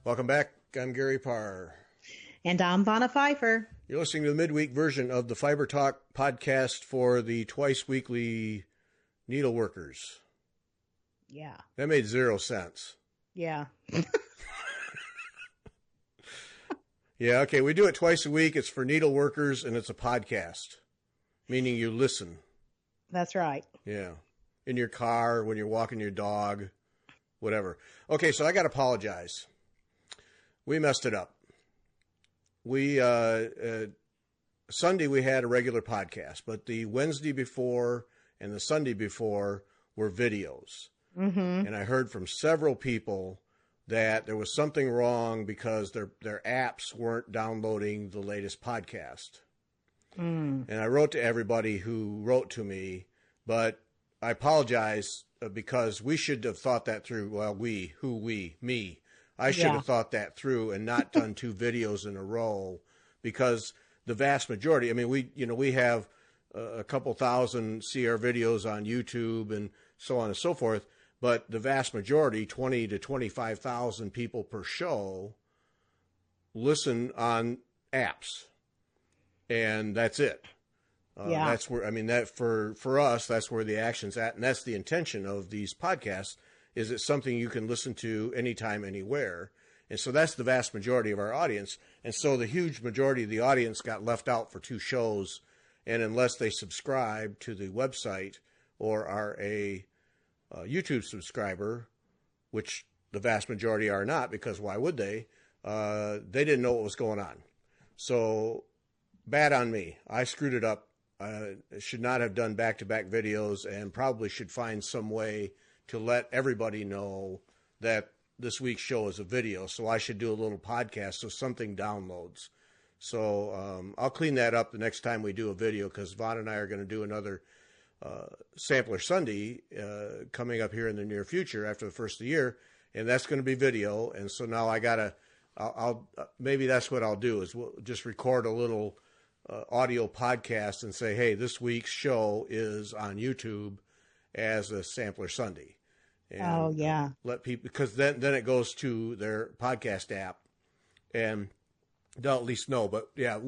Welcome back. I'm Gary Parr. And I'm Vanna Pfeiffer. You're listening to the midweek version of the Fiber Talk podcast for the twice weekly needle workers. Yeah. That made 0 sense. Yeah. Yeah, okay. We do it twice a week. It's for needle workers, and it's a podcast, meaning you listen. That's right. Yeah. In your car, when you're walking your dog, whatever. Okay, so I got to apologize. We messed it up. We Sunday we had a regular podcast, but the Wednesday before and the Sunday before were videos. Mm-hmm. And I heard from several people that there was something wrong because their apps weren't downloading the latest podcast. And I wrote to everybody who wrote to me, but I apologize because we should have thought that through. Well, me. I should have thought that through and not done 2 videos in a row, because the vast majority, I mean, we have a couple thousand see our videos on YouTube and so on and so forth, but the vast majority, 20 to 25,000 people per show, listen on apps, and that's it. That's where, I mean, that for us, that's where the action's at, and that's the intention of these podcasts. Is it something you can listen to anytime, anywhere? And so that's the vast majority of our audience. And so the huge majority of the audience got left out for 2 shows. And unless they subscribe to the website or are a YouTube subscriber, which the vast majority are not, because why would they? They didn't know what was going on. So bad on me. I screwed it up. Should not have done back-to-back videos, and probably should find some way to let everybody know that this week's show is a video. So I should do a little podcast so something downloads. So I'll clean that up the next time we do a video, because Vaughn and I are going to do another Sampler Sunday coming up here in the near future after the first of the year, and that's going to be video. And so now I'll maybe that's what I'll do, is we'll just record a little audio podcast and say, hey, this week's show is on YouTube as a Sampler Sunday. And, let people, because then it goes to their podcast app, and they'll at least know. But yeah,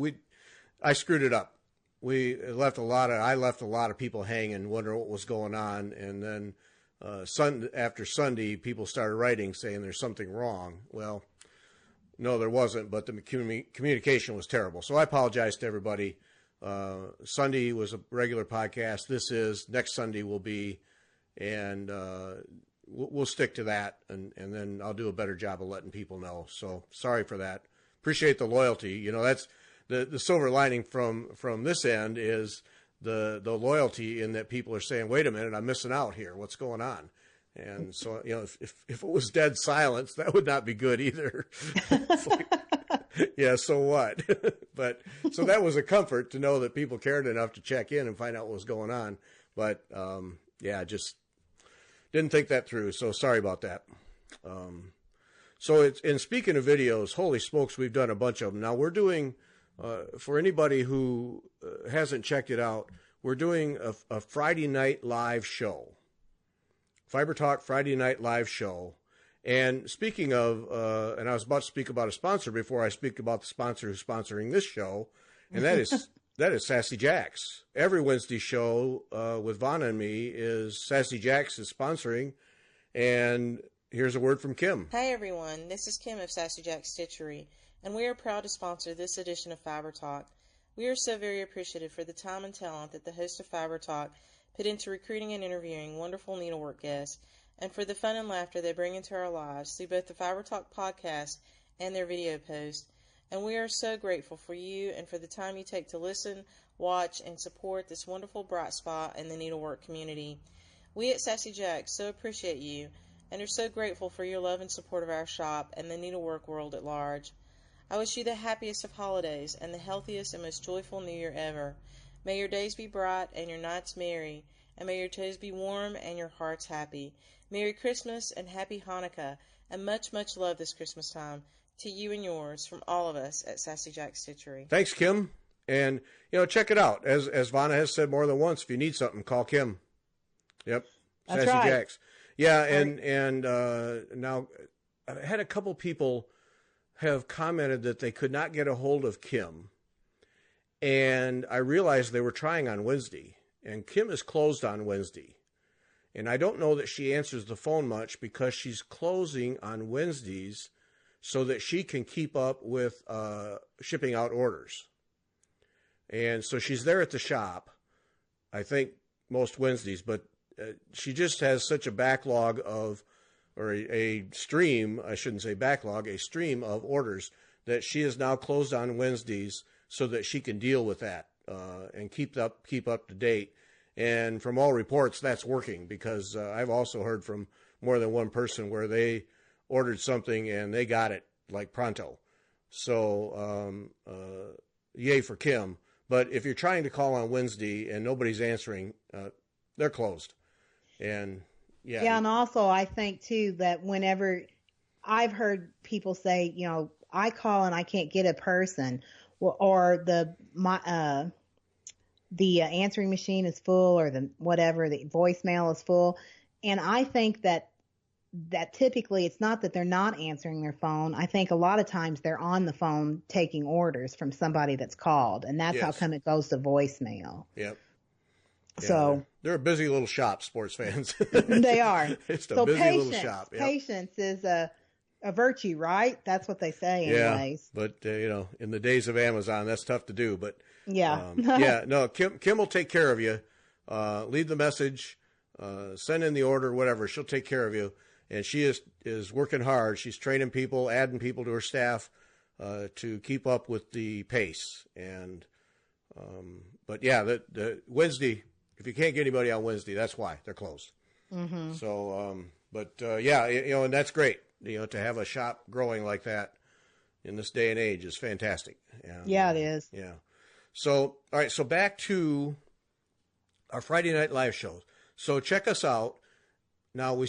I screwed it up. I left a lot of people hanging, wondering what was going on. And then after Sunday, people started writing saying there's something wrong. Well, no, there wasn't, but the communication was terrible. So I apologize to everybody. Sunday was a regular podcast. Next Sunday will be, and we'll stick to that, and then I'll do a better job of letting people know. So sorry for that. Appreciate the loyalty. You know, that's the silver lining from this end, is the loyalty in that people are saying, wait a minute, I'm missing out here. What's going on? And so, you know, if it was dead silence, that would not be good either. Yeah, so what? But so that was a comfort to know that people cared enough to check in and find out what was going on. But yeah, just didn't think that through. So sorry about that. So speaking of videos, holy smokes, we've done a bunch of them. Now we're doing, for anybody who hasn't checked it out, we're doing a Friday night live show. Fiber Talk Friday Night Live Show. And speaking of, and I was about to speak about a sponsor before I speak about the sponsor who's sponsoring this show, and that is Sassy Jacks. Every Wednesday show with Vanna and me is Sassy Jacks is sponsoring, and here's a word from Kim. Hi everyone, this is Kim of Sassy Jacks Stitchery, and we are proud to sponsor this edition of Fiber Talk. We are so very appreciative for the time and talent that the host of Fiber Talk put into recruiting and interviewing wonderful needlework guests, and for the fun and laughter they bring into our lives through both the Fiber Talk podcast and their video posts. And we are so grateful for you and for the time you take to listen, watch, and support this wonderful bright spot in the needlework community. We at Sassy Jacks so appreciate you and are so grateful for your love and support of our shop and the needlework world at large. I wish you the happiest of holidays and the healthiest and most joyful New Year ever. May your days be bright and your nights merry, and may your toes be warm and your hearts happy. Merry Christmas and Happy Hanukkah, and much, much love this Christmas time to you and yours from all of us at Sassy Jacks Stitchery. Thanks, Kim. And, you know, check it out. As Vanna has said more than once, if you need something, call Kim. Yep. That's Sassy right. Jacks. Yeah, and now I had a couple people have commented that they could not get a hold of Kim. And I realized they were trying on Wednesday. And Kim is closed on Wednesday. And I don't know that she answers the phone much because she's closing on Wednesdays so that she can keep up with shipping out orders. And so she's there at the shop, I think, most Wednesdays. But she just has such a backlog of, or a stream, I shouldn't say backlog, a stream of orders that she is now closed on Wednesdays so that she can deal with that and keep up to date. And from all reports, that's working because I've also heard from more than one person where they ordered something and they got it like pronto. So yay for Kim. But if you're trying to call on Wednesday and nobody's answering, they're closed. And yeah. Yeah, and also I think too that whenever I've heard people say, you know, I call and I can't get a person, or the answering machine is full, or the voicemail is full, and I think that typically it's not that they're not answering their phone. I think a lot of times they're on the phone taking orders from somebody that's called, and that's how come it goes to voicemail. Yep. Yeah, so they're a busy little shop, sports fans. They are. It's a busy little shop. Yep. Patience is a virtue, right? That's what they say anyways. Yeah, but you know, in the days of Amazon, that's tough to do. But yeah, no, Kim will take care of you. Leave the message, send in the order, whatever. She'll take care of you, and she is working hard. She's training people, adding people to her staff to keep up with the pace. And but yeah, the Wednesday. If you can't get anybody on Wednesday, that's why they're closed. Mm-hmm. So, yeah, you know, and that's great. You know, to have a shop growing like that in this day and age is fantastic. Yeah, it is. Yeah. So, all right. So back to our Friday night live shows. So check us out. Now we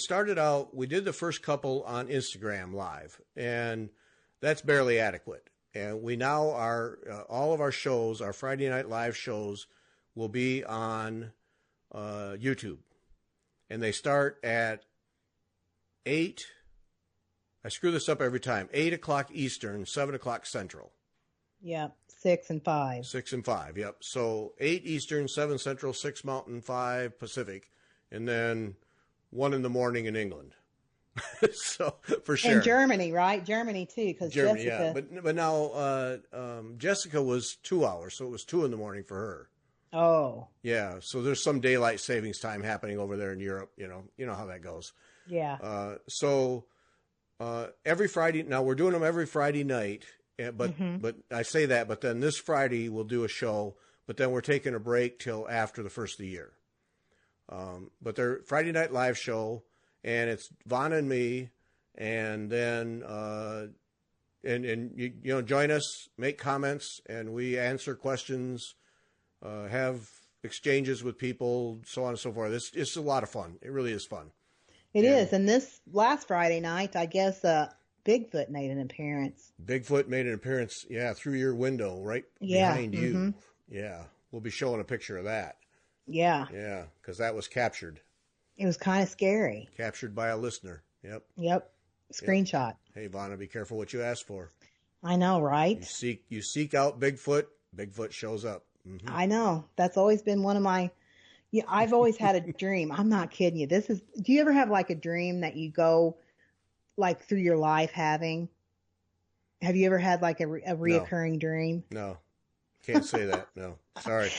did the first couple on Instagram live, and that's barely adequate. And we now are, all of our shows, our Friday night live shows will be on YouTube, and they start at 8. I screw this up every time. 8 o'clock Eastern, 7 o'clock Central. Yep, 6 and 5. 6 and 5. Yep. So 8 Eastern, 7 Central, 6 Mountain, 5 Pacific, and then 1 in the morning in England. So for sure. And Germany, right? Germany too, because Jessica. Yeah. But now Jessica was 2 hours, so it was 2 in the morning for her. Oh. Yeah, so there's some daylight savings time happening over there in Europe. You know how that goes. Yeah. So every Friday, now we're doing them every Friday night, but I say that, but then this Friday we'll do a show, but then we're taking a break till after the first of the year. But they're Friday night live show, and it's Vonna and me, and then and you know, join us, make comments, and we answer questions. Have exchanges with people, so on and so forth. It's a lot of fun. It really is fun. It is. And this last Friday night, I guess Bigfoot made an appearance. Bigfoot made an appearance, yeah, through your window, right behind you. Yeah. We'll be showing a picture of that. Yeah. Yeah, because that was captured. It was kind of scary. Captured by a listener. Yep. Yep. Screenshot. Yep. Hey, Vonna, be careful what you ask for. I know, right? You seek out Bigfoot, Bigfoot shows up. Mm-hmm. I know. That's always been one of my, I've always had a dream. I'm not kidding you. Do you ever have like a dream that you go like through your life having? Have you ever had like a reoccurring dream? No. Can't say that. No. Sorry.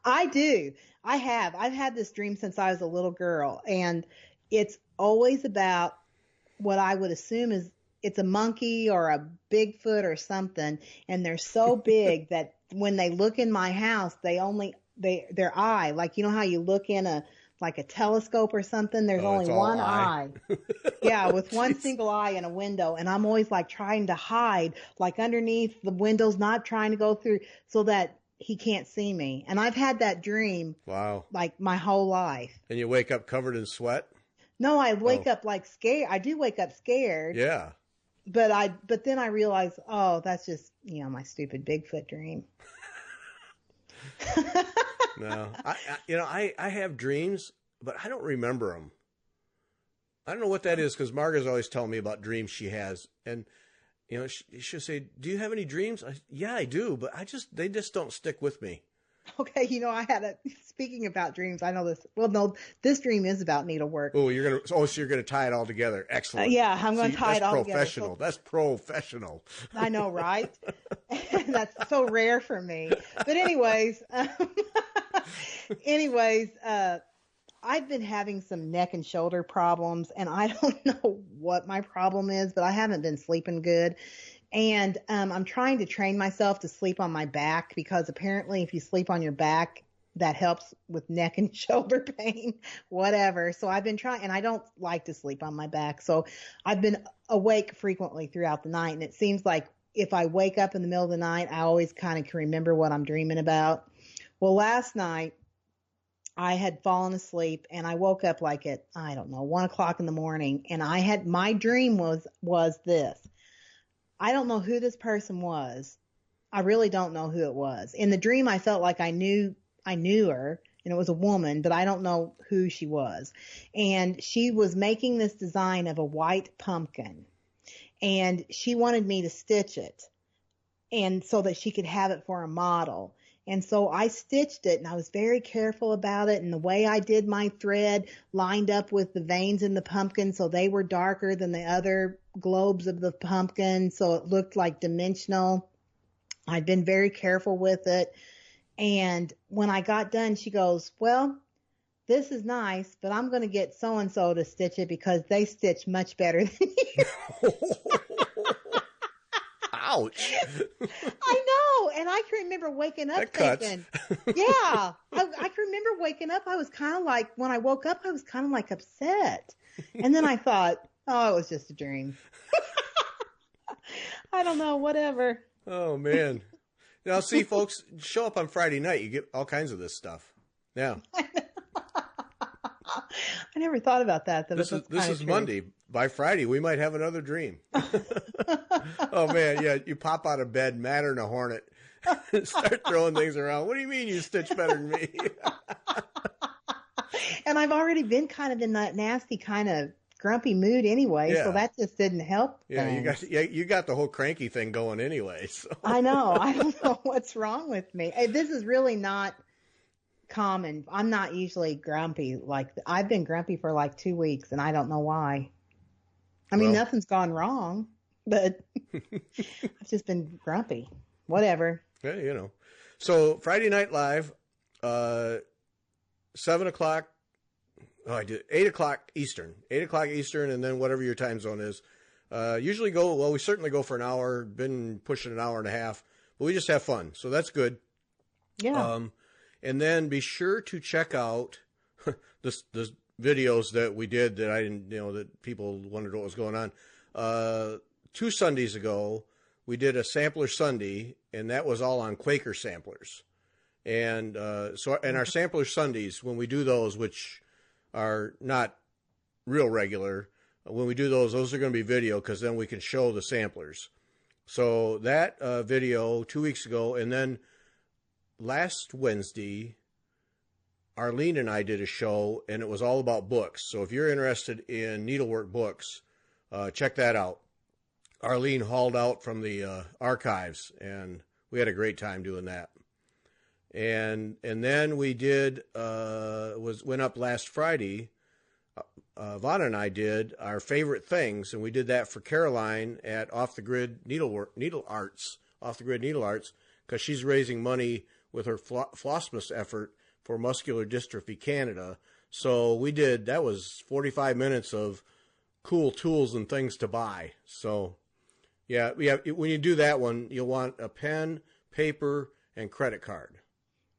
I do. I have. I've had this dream since I was a little girl, and it's always about what I would assume is it's a monkey or a Bigfoot or something, and they're so big that when they look in my house, their eye, like, you know how you look in a telescope or something, there's only one eye. Yeah, with one single eye in a window. And I'm always like trying to hide, like underneath the windows, not trying to go through so that he can't see me. And I've had that dream. Wow. Like my whole life. And you wake up covered in sweat? No, I wake up like scared. I do wake up scared. Yeah. But then I realize, oh, that's just, my stupid Bigfoot dream. No, I have dreams, but I don't remember them. I don't know what that is, because Margaret's always telling me about dreams she has. And, she'll say, "Do you have any dreams?" Yeah, I do, but they just don't stick with me. Okay, speaking about dreams, I know this. Well, no, this dream is about needlework. Oh, so you're gonna tie it all together. Excellent. Yeah, I'm going to tie it all together. That's professional. I know, right? That's so rare for me. But anyways, I've been having some neck and shoulder problems, and I don't know what my problem is, but I haven't been sleeping good. And I'm trying to train myself to sleep on my back, because apparently if you sleep on your back, that helps with neck and shoulder pain, whatever. So I've been trying, and I don't like to sleep on my back. So I've been awake frequently throughout the night. And it seems like if I wake up in the middle of the night, I always kind of can remember what I'm dreaming about. Well, last night I had fallen asleep, and I woke up like at, 1 o'clock in the morning. And my dream was this. I don't know who this person was. I really don't know who it was. In the dream, I felt like I knew her, and it was a woman, but I don't know who she was. And she was making this design of a white pumpkin, and she wanted me to stitch it, and so that she could have it for a model. And so I stitched it, and I was very careful about it. And the way I did my thread lined up with the veins in the pumpkin, so they were darker than the other globes of the pumpkin, so it looked like dimensional. I'd been very careful with it. And when I got done, she goes, "Well, this is nice, but I'm going to get so-and-so to stitch it because they stitch much better than you." Ouch. I know. And I can remember waking up thinking, yeah, I can remember waking up. I was kind of like, when I woke up, I was kind of like upset. And then I thought, oh, it was just a dream. I don't know, whatever. Oh, man. Now, see, folks, show up on Friday night. You get all kinds of this stuff. Yeah. I never thought about that. This is Monday. By Friday, we might have another dream. Oh, man, yeah, you pop out of bed madder than a hornet. Start throwing things around. What do you mean you stitch better than me? And I've already been kind of in that nasty kind of grumpy mood anyway, so that just didn't help. Yeah, you got the whole cranky thing going anyway. So. I know. I don't know what's wrong with me. This is really not common. I'm not usually grumpy. I've been grumpy for like 2 weeks, and I don't know why. I mean, nothing's gone wrong, but I've just been grumpy. Whatever. Yeah, So Friday Night Live, 7 o'clock. Oh, I did 8 o'clock Eastern. 8 o'clock Eastern, and then whatever your time zone is. We certainly go for an hour. Been pushing an hour and a half, but we just have fun, so that's good. Yeah. And then be sure to check out the videos that we did that I didn't, that people wondered what was going on. 2 Sundays ago, we did a sampler Sunday, and that was all on Quaker samplers. And and our sampler Sundays, when we do those, which are not real regular, when we do those are going to be video, because then we can show the samplers. So that video 2 weeks ago, and then last Wednesday, Arlene and I did a show, and it was all about books. So if you're interested in needlework books, check that out. Arlene hauled out from the archives, and we had a great time doing that. And then we did went up last Friday. Vonna and I did our favorite things, and we did that for Caroline at Off the Grid Needle Arts, because she's raising money with her Flossmas effort for Muscular Dystrophy Canada. So that was 45 minutes of cool tools and things to buy. So yeah, when you do that one, you'll want a pen, paper, and credit card.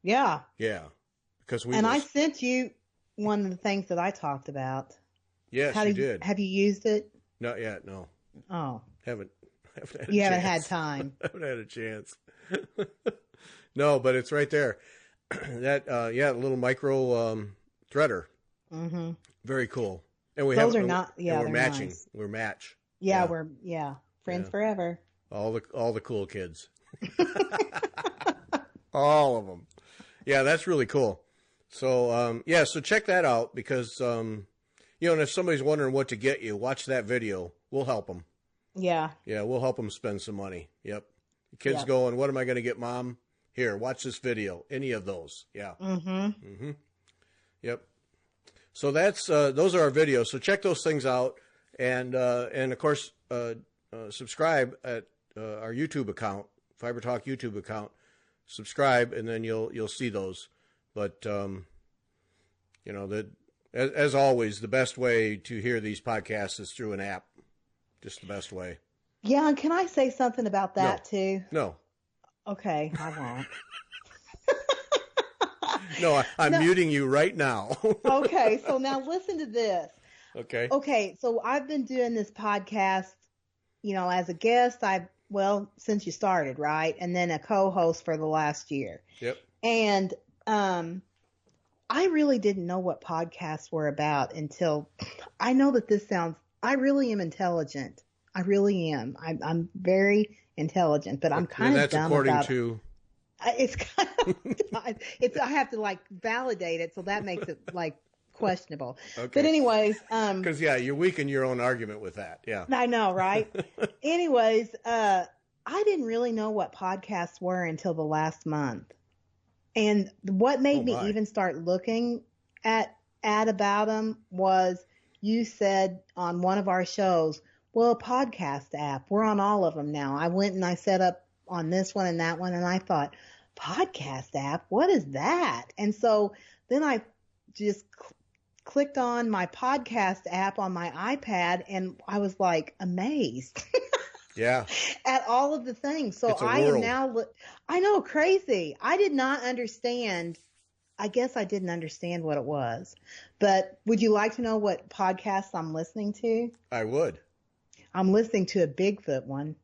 Yeah. Yeah. I sent you one of the things that I talked about. Yes, you did. Have you used it? Not yet, no. Oh. Haven't had You haven't had time. Haven't had a chance. No, but it's right there. That a little micro threader. Mm-hmm. Very cool. And we're matching. Nice. We're match. Yeah, we're friends forever. All the cool kids. All of them. Yeah, that's really cool. So so check that out, because and if somebody's wondering what to get you, watch that video. We'll help them. Yeah. Yeah, we'll help them spend some money. Yep. The kids Yep. going, what am I going to get, Mom? Here, watch this video. Any of those. Yeah. Mm-hmm. Yep. So that's those are our videos. So check those things out, and of course subscribe at our YouTube account, Fiber Talk YouTube account. Subscribe, and then you'll see those. But you know that as always, the best way to hear these podcasts is through an app. Just the best way. Yeah, and can I say something about that too? No. Okay, I won't. No, I'm No. muting you right now. Okay, so now listen to this. Okay. Okay, so I've been doing this podcast, as a guest, since you started, right? And then a co-host for the last year. Yep. And I really didn't know what podcasts were about until I know that I really am intelligent. I really am. I'm very intelligent, but I'm kind of dumb according about to. It's kind of, I have to validate it, so that makes it questionable. Okay. But anyways, Because you weaken your own argument with that. Yeah. I know, right? Anyways, I didn't really know what podcasts were until the last month, and what made me even start looking at about them was you said on one of our shows, well, a podcast app. We're on all of them now. I went and I set up on this one and that one, and I thought, podcast app, what is that? And so then I just clicked on my podcast app on my iPad, and I was amazed. Yeah. At all of the things. So I am now, I know, crazy. I did not understand. I guess I didn't understand what it was. But would you like to know what podcasts I'm listening to? I would. I'm listening to a Bigfoot one.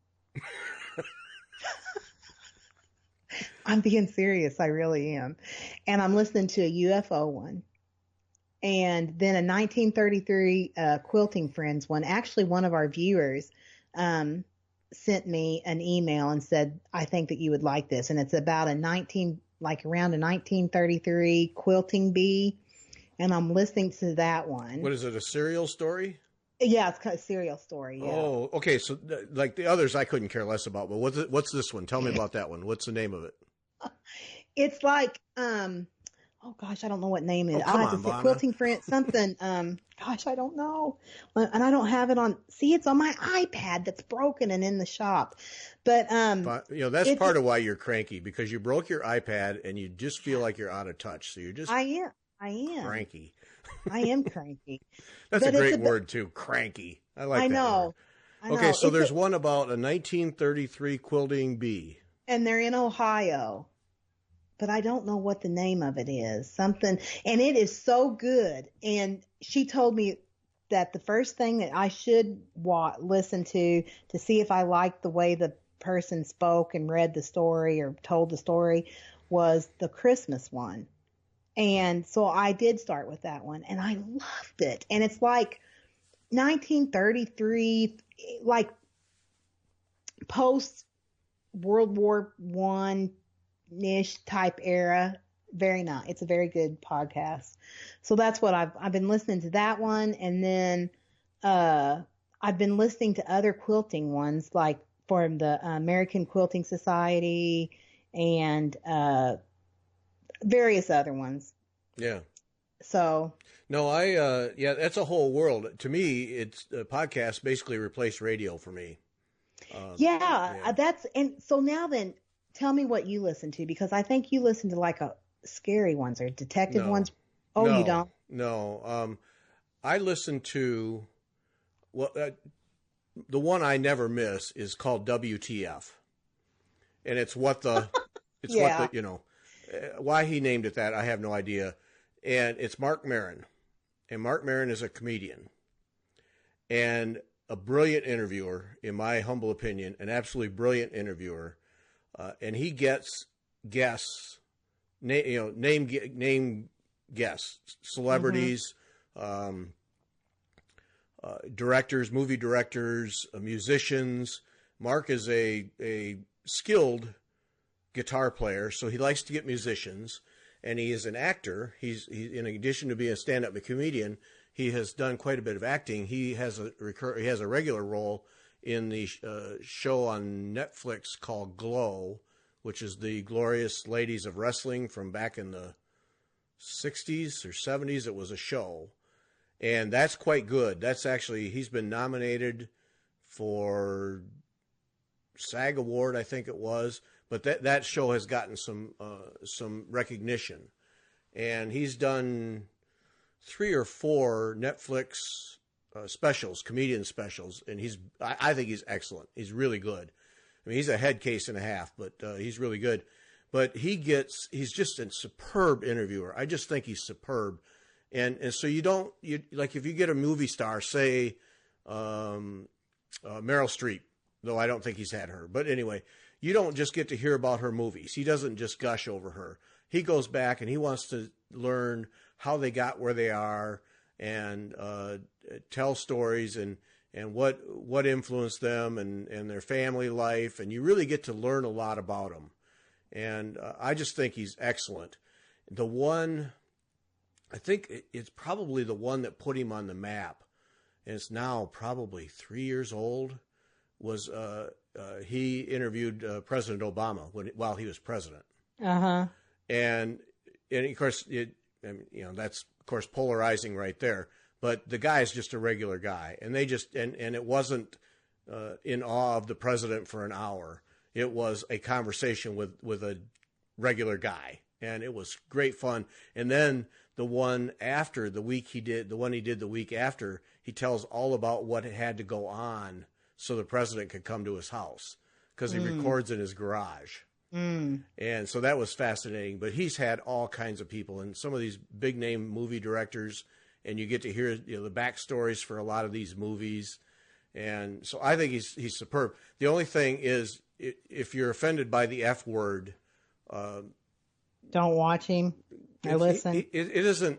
I'm being serious. I really am. And I'm listening to a UFO one. And then a 1933 Quilting Friends one. Actually, one of our viewers sent me an email and said, I think that you would like this. And it's about around a 1933 quilting bee. And I'm listening to that one. What is it, a serial story? Yeah, it's kind of a serial story. Yeah. Oh, okay. So like the others I couldn't care less about, but what's this one? Tell me about that one. What's the name of it? It's oh gosh, I don't know what name it is. Come I have on, to say Vonna. Quilting Friends, something, gosh, I don't know. And I don't have it it's on my iPad that's broken and in the shop. But, that's part of why you're cranky, because you broke your iPad and you just feel like you're out of touch. So you're just I am cranky. I am cranky. That's But a great word too, cranky. I like that know. word. Okay, so there's one about a 1933 quilting bee. And they're in Ohio. But I don't know what the name of it is. Something, and it is so good. And she told me that the first thing that I should listen to see if I liked the way the person spoke and read the story or told the story was the Christmas one. And so I did start with that one, and I loved it. And it's 1933, post World War I-ish type era. Very nice. It's a very good podcast. So that's what I've been listening to that one. And then, I've been listening to other quilting ones, like from the American Quilting Society and, various other ones. Yeah. So. No, that's a whole world. To me, it's podcasts basically replace radio for me. And so now then, tell me what you listen to, because I think you listen to a scary ones or detective ones. Oh, no, you don't? No. I listen to the one I never miss is called WTF, and it's what the why he named it that I have no idea, and it's Mark Maron, and Mark Maron is a comedian, and a brilliant interviewer, in my humble opinion, an absolutely brilliant interviewer. And he gets guests, name guests, celebrities, directors, movie directors, musicians. Mark is a skilled guitar player, so he likes to get musicians, and he is an actor. He's in addition to being a stand-up comedian, he has done quite a bit of acting. He has a regular role in the show on Netflix called Glow, which is the glorious ladies of wrestling from back in the 60s or 70s. It was a show, and that's quite good. That's actually, he's been nominated for SAG Award, I think it was, but that show has gotten some recognition, and he's done 3 or 4 Netflix specials, comedian specials, and I think he's excellent. He's really good. I mean, he's a head case and a half, but he's really good. But he's just a superb interviewer. I just think he's superb. And so like if you get a movie star, say Meryl Streep, though I don't think he's had her. But anyway, you don't just get to hear about her movies. He doesn't just gush over her. He goes back and he wants to learn how they got where they are and tell stories and what influenced them and their family life. And you really get to learn a lot about them. And I just think he's excellent. The one, I think it's probably the one that put him on the map, and it's now probably 3 years old, was he interviewed President Obama while he was president. Uh-huh. And of course, that's of course polarizing right there. But the guy is just a regular guy, and they just and it wasn't in awe of the president for an hour. It was a conversation with a regular guy, and it was great fun. And then the one after the week he did the week after, he tells all about what had to go on so the president could come to his house, because he records in his garage. And so that was fascinating. But he's had all kinds of people and some of these big name movie directors, and you get to hear the backstories for a lot of these movies. And so I think he's superb. The only thing is, if you're offended by the F word, don't watch him or listen. It isn't,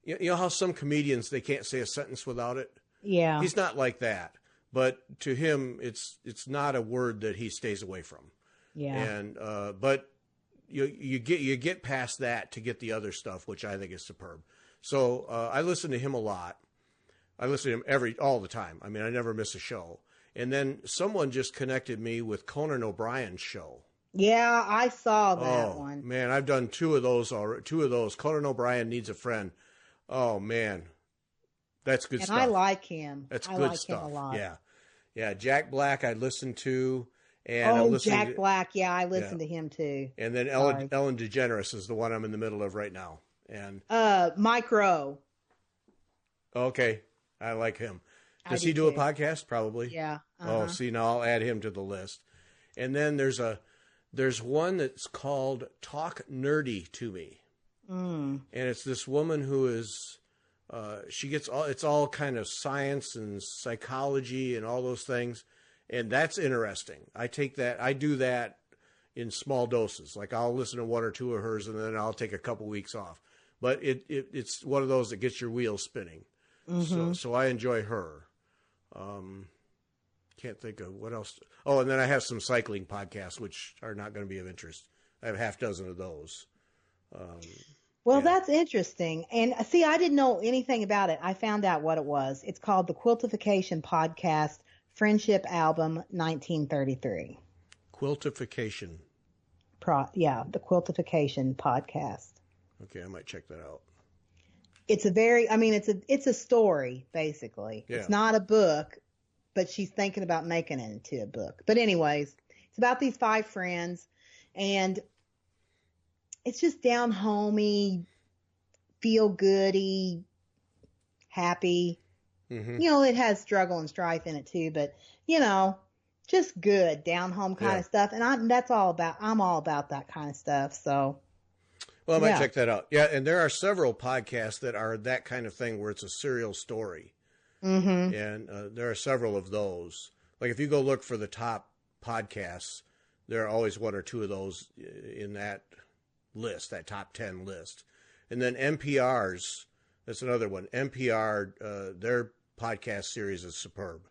you know how some comedians, they can't say a sentence without it? Yeah. He's not like that. But to him, it's not a word that he stays away from. Yeah. And but you get past that to get the other stuff, which I think is superb. So I listen to him a lot. I listen to him all the time. I mean, I never miss a show. And then someone just connected me with Conan O'Brien's show. Yeah, I saw that one. Man, I've done 2 of those already. 2 of those. Conan O'Brien Needs a Friend. Oh man, that's good stuff. And I like him. That's I good like stuff. him a lot. Yeah. Jack Black, I listened to. And Jack Black. Yeah, I listened to him too. And then Ellen DeGeneres is the one I'm in the middle of right now. And Mike Rowe. Okay, I like him. Does he do a podcast? Probably. Yeah. Oh, see, now I'll add him to the list. And then there's one that's called Talk Nerdy to Me. And it's this woman who is, it's all kind of science and psychology and all those things. And that's interesting. I do that in small doses. Like I'll listen to 1 or 2 of hers and then I'll take a couple weeks off. But it's one of those that gets your wheels spinning. So I enjoy her. Can't think of what else. Oh, and then I have some cycling podcasts, which are not going to be of interest. I have 6 of those. That's interesting. And see, I didn't know anything about it. I found out what it was. It's called the Quiltification Podcast Friendship Album 1933. Quiltification. The Quiltification Podcast. Okay, I might check that out. It's it's a story, basically. Yeah. It's not a book, but she's thinking about making it into a book. But anyways, it's about these 5 friends, and it's just down homey, feel goody, happy. Mm-hmm. It has struggle and strife in it too, but just good down home kind of stuff. And I'm all about that kind of stuff. So. Well, I might check that out. Yeah, and there are several podcasts that are that kind of thing where it's a serial story. Mm-hmm. And there are several of those. Like if you go look for the top podcasts, there are always 1 or 2 of those in that list, that top 10 list. And then NPR's, that's another one. NPR, their podcast series is superb.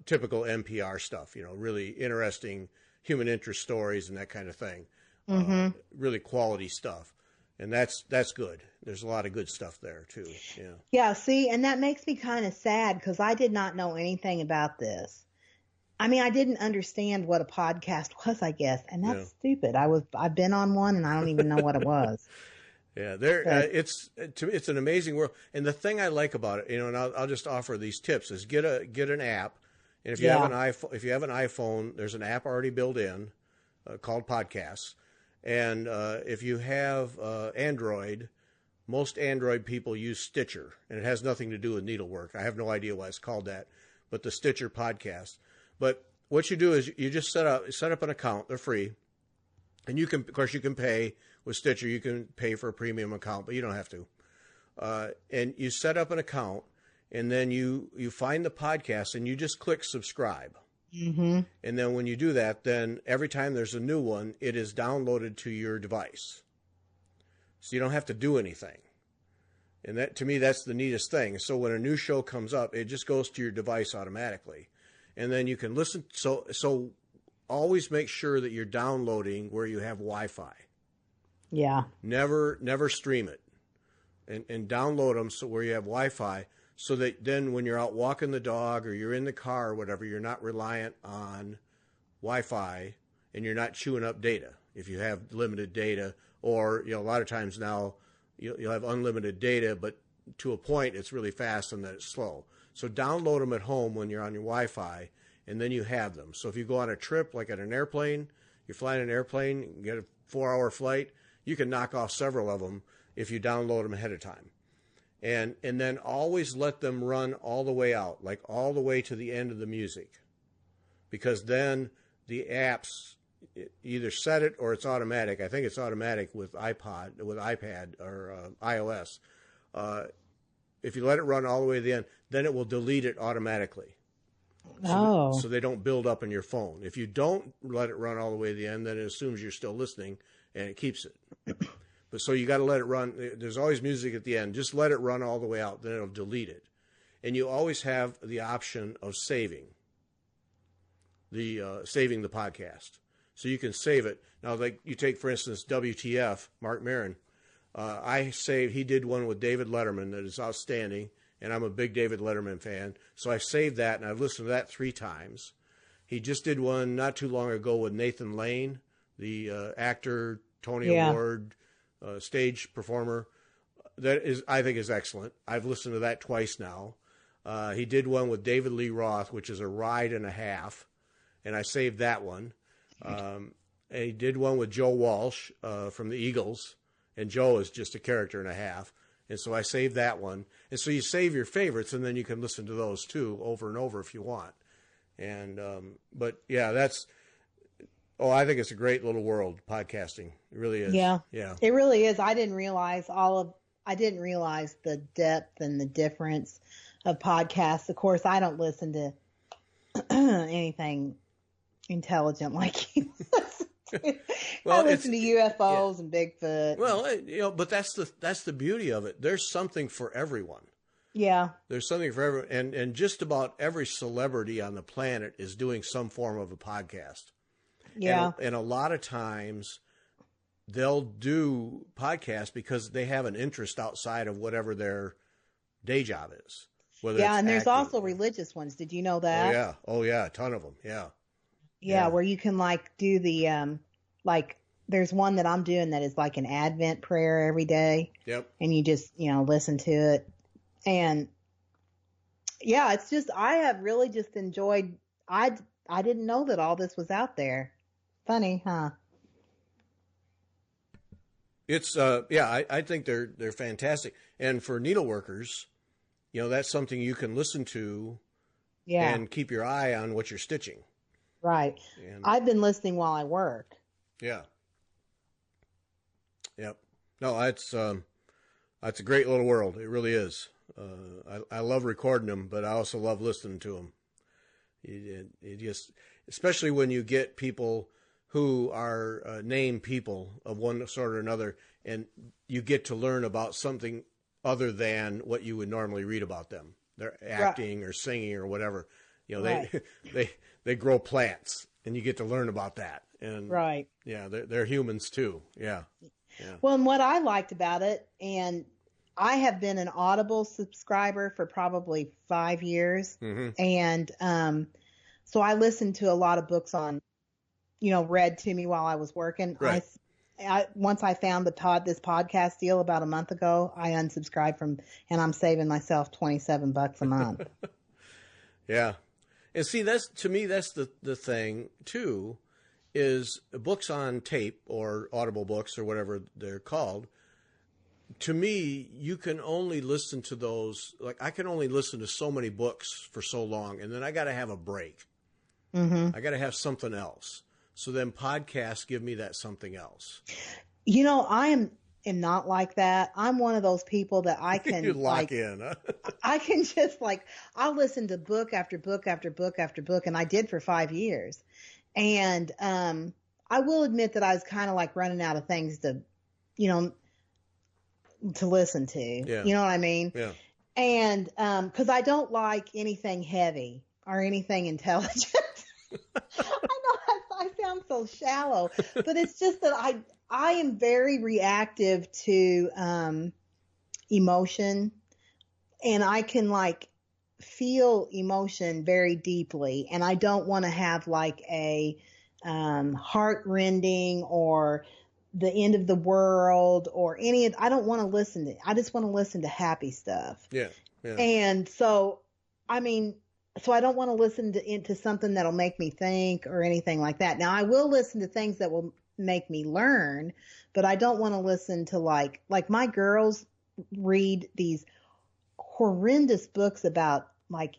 Typical NPR stuff, really interesting human interest stories and that kind of thing. Mm-hmm. Really quality stuff. And that's good. There's a lot of good stuff there too. Yeah. Yeah. See, and that makes me kind of sad because I did not know anything about this. I mean, I didn't understand what a podcast was, I guess, and that's stupid. I've been on one, and I don't even know what it was. Yeah, it's an amazing world, and the thing I like about it, and I'll just offer these tips: is get an app, and if you have an iPhone, there's an app already built in called Podcasts, and if you have Android, most Android people use Stitcher, and it has nothing to do with needlework. I have no idea why it's called that, but the Stitcher podcast. But what you do is you just set up an account. They're free, and you can pay. With Stitcher, you can pay for a premium account, but you don't have to. And you set up an account, and then you find the podcast, and you just click subscribe. Mm-hmm. And then when you do that, then every time there's a new one, it is downloaded to your device. So you don't have to do anything. And that, to me, that's the neatest thing. So when a new show comes up, it just goes to your device automatically. And then you can listen. So always make sure that you're downloading where you have Wi-Fi. Yeah. Never stream it, and download them where you have Wi-Fi, so that then when you're out walking the dog or you're in the car or whatever, you're not reliant on Wi-Fi and you're not chewing up data. If you have limited data, or a lot of times now you'll have unlimited data, but to a point it's really fast and then it's slow. So download them at home when you're on your Wi-Fi, and then you have them. So if you go on a trip, like at an airplane, you're flying an airplane, you get a 4-hour flight. You can knock off several of them if you download them ahead of time. And then always let them run all the way out, like all the way to the end of the music. Because then the apps either set it or it's automatic. I think it's automatic with iPad or iOS. If you let it run all the way to the end, then it will delete it automatically. So they don't build up in your phone. If you don't let it run all the way to the end, then it assumes you're still listening, and it keeps it. But so you got to let it run. There's always music at the end. Just let it run all the way out. Then it'll delete it. And you always have the option of saving the podcast. So you can save it. Now, like you take, for instance, WTF, Mark Maron. He did one with David Letterman that is outstanding. And I'm a big David Letterman fan. So I saved that, and I've listened to that 3 times. He just did one not too long ago with Nathan Lane, the actor, Tony Award, stage performer. That I think is excellent. I've listened to that twice now. He did one with David Lee Roth, which is a ride and a half, and I saved that one. And he did one with Joe Walsh from the Eagles, and Joe is just a character and a half. And so I saved that one. And so you save your favorites, and then you can listen to those too over and over if you want. And but yeah, I think it's a great little world, podcasting. It really is. Yeah. Yeah. It really is. I didn't realize the depth and the difference of podcasts. Of course, I don't listen to anything intelligent like you listen to. Well, I listen to UFOs and Bigfoot. Well, but that's the beauty of it. There's something for everyone. Yeah. There's something for everyone. And just about every celebrity on the planet is doing some form of a podcast. Yeah. And a lot of times they'll do podcasts because they have an interest outside of whatever their day job is. And there's also religious ones. Did you know that? Oh yeah. A ton of them. Yeah. Yeah. Where you can do the, there's one that I'm doing that is like an Advent prayer every day. Yep. And you just, listen to it. And yeah, it's just, I have really just enjoyed, I didn't know that all this was out there. Funny, huh? It's, I think they're fantastic. And for needleworkers, that's something you can listen to and keep your eye on what you're stitching. Right. And I've been listening while I work. Yeah. Yep. No, it's a great little world. It really is. I love recording them, but I also love listening to them. It just, especially when you get people who are named people of one sort or another, and you get to learn about something other than what you would normally read about them. They're acting or singing or whatever. They grow plants, and you get to learn about that. And yeah, they're humans too. Yeah. Well, and what I liked about it, and I have been an Audible subscriber for probably 5 years. Mm-hmm. And So I listened to a lot of books on, read to me while I was working. Right. Once I found this podcast deal about a month ago, I unsubscribed and I'm saving myself $27 a month. Yeah. And see, that's the thing too, is books on tape or Audible books or whatever they're called. To me, you can only listen to those. Like, I can only listen to so many books for so long, and then I got to have a break. I got to have something else. So then podcasts give me that something else. I am not like that. I'm one of those people that I can you lock in. Huh? I can just I'll listen to book after book after book after book, and I did for 5 years. And I will admit that I was kind of like running out of things to listen to. Yeah. You know what I mean? Yeah. And because I don't like anything heavy or anything intelligent. I know I sound so shallow, but it's just that I am very reactive to emotion, and I can feel emotion very deeply, and I don't want to have a heart-rending or the end of the world or I don't want to listen to. I just want to listen to happy stuff. Yeah. Yeah. And so, so I don't want to listen into something that'll make me think or anything like that. Now, I will listen to things that will make me learn, but I don't want to listen to like my girls read these horrendous books about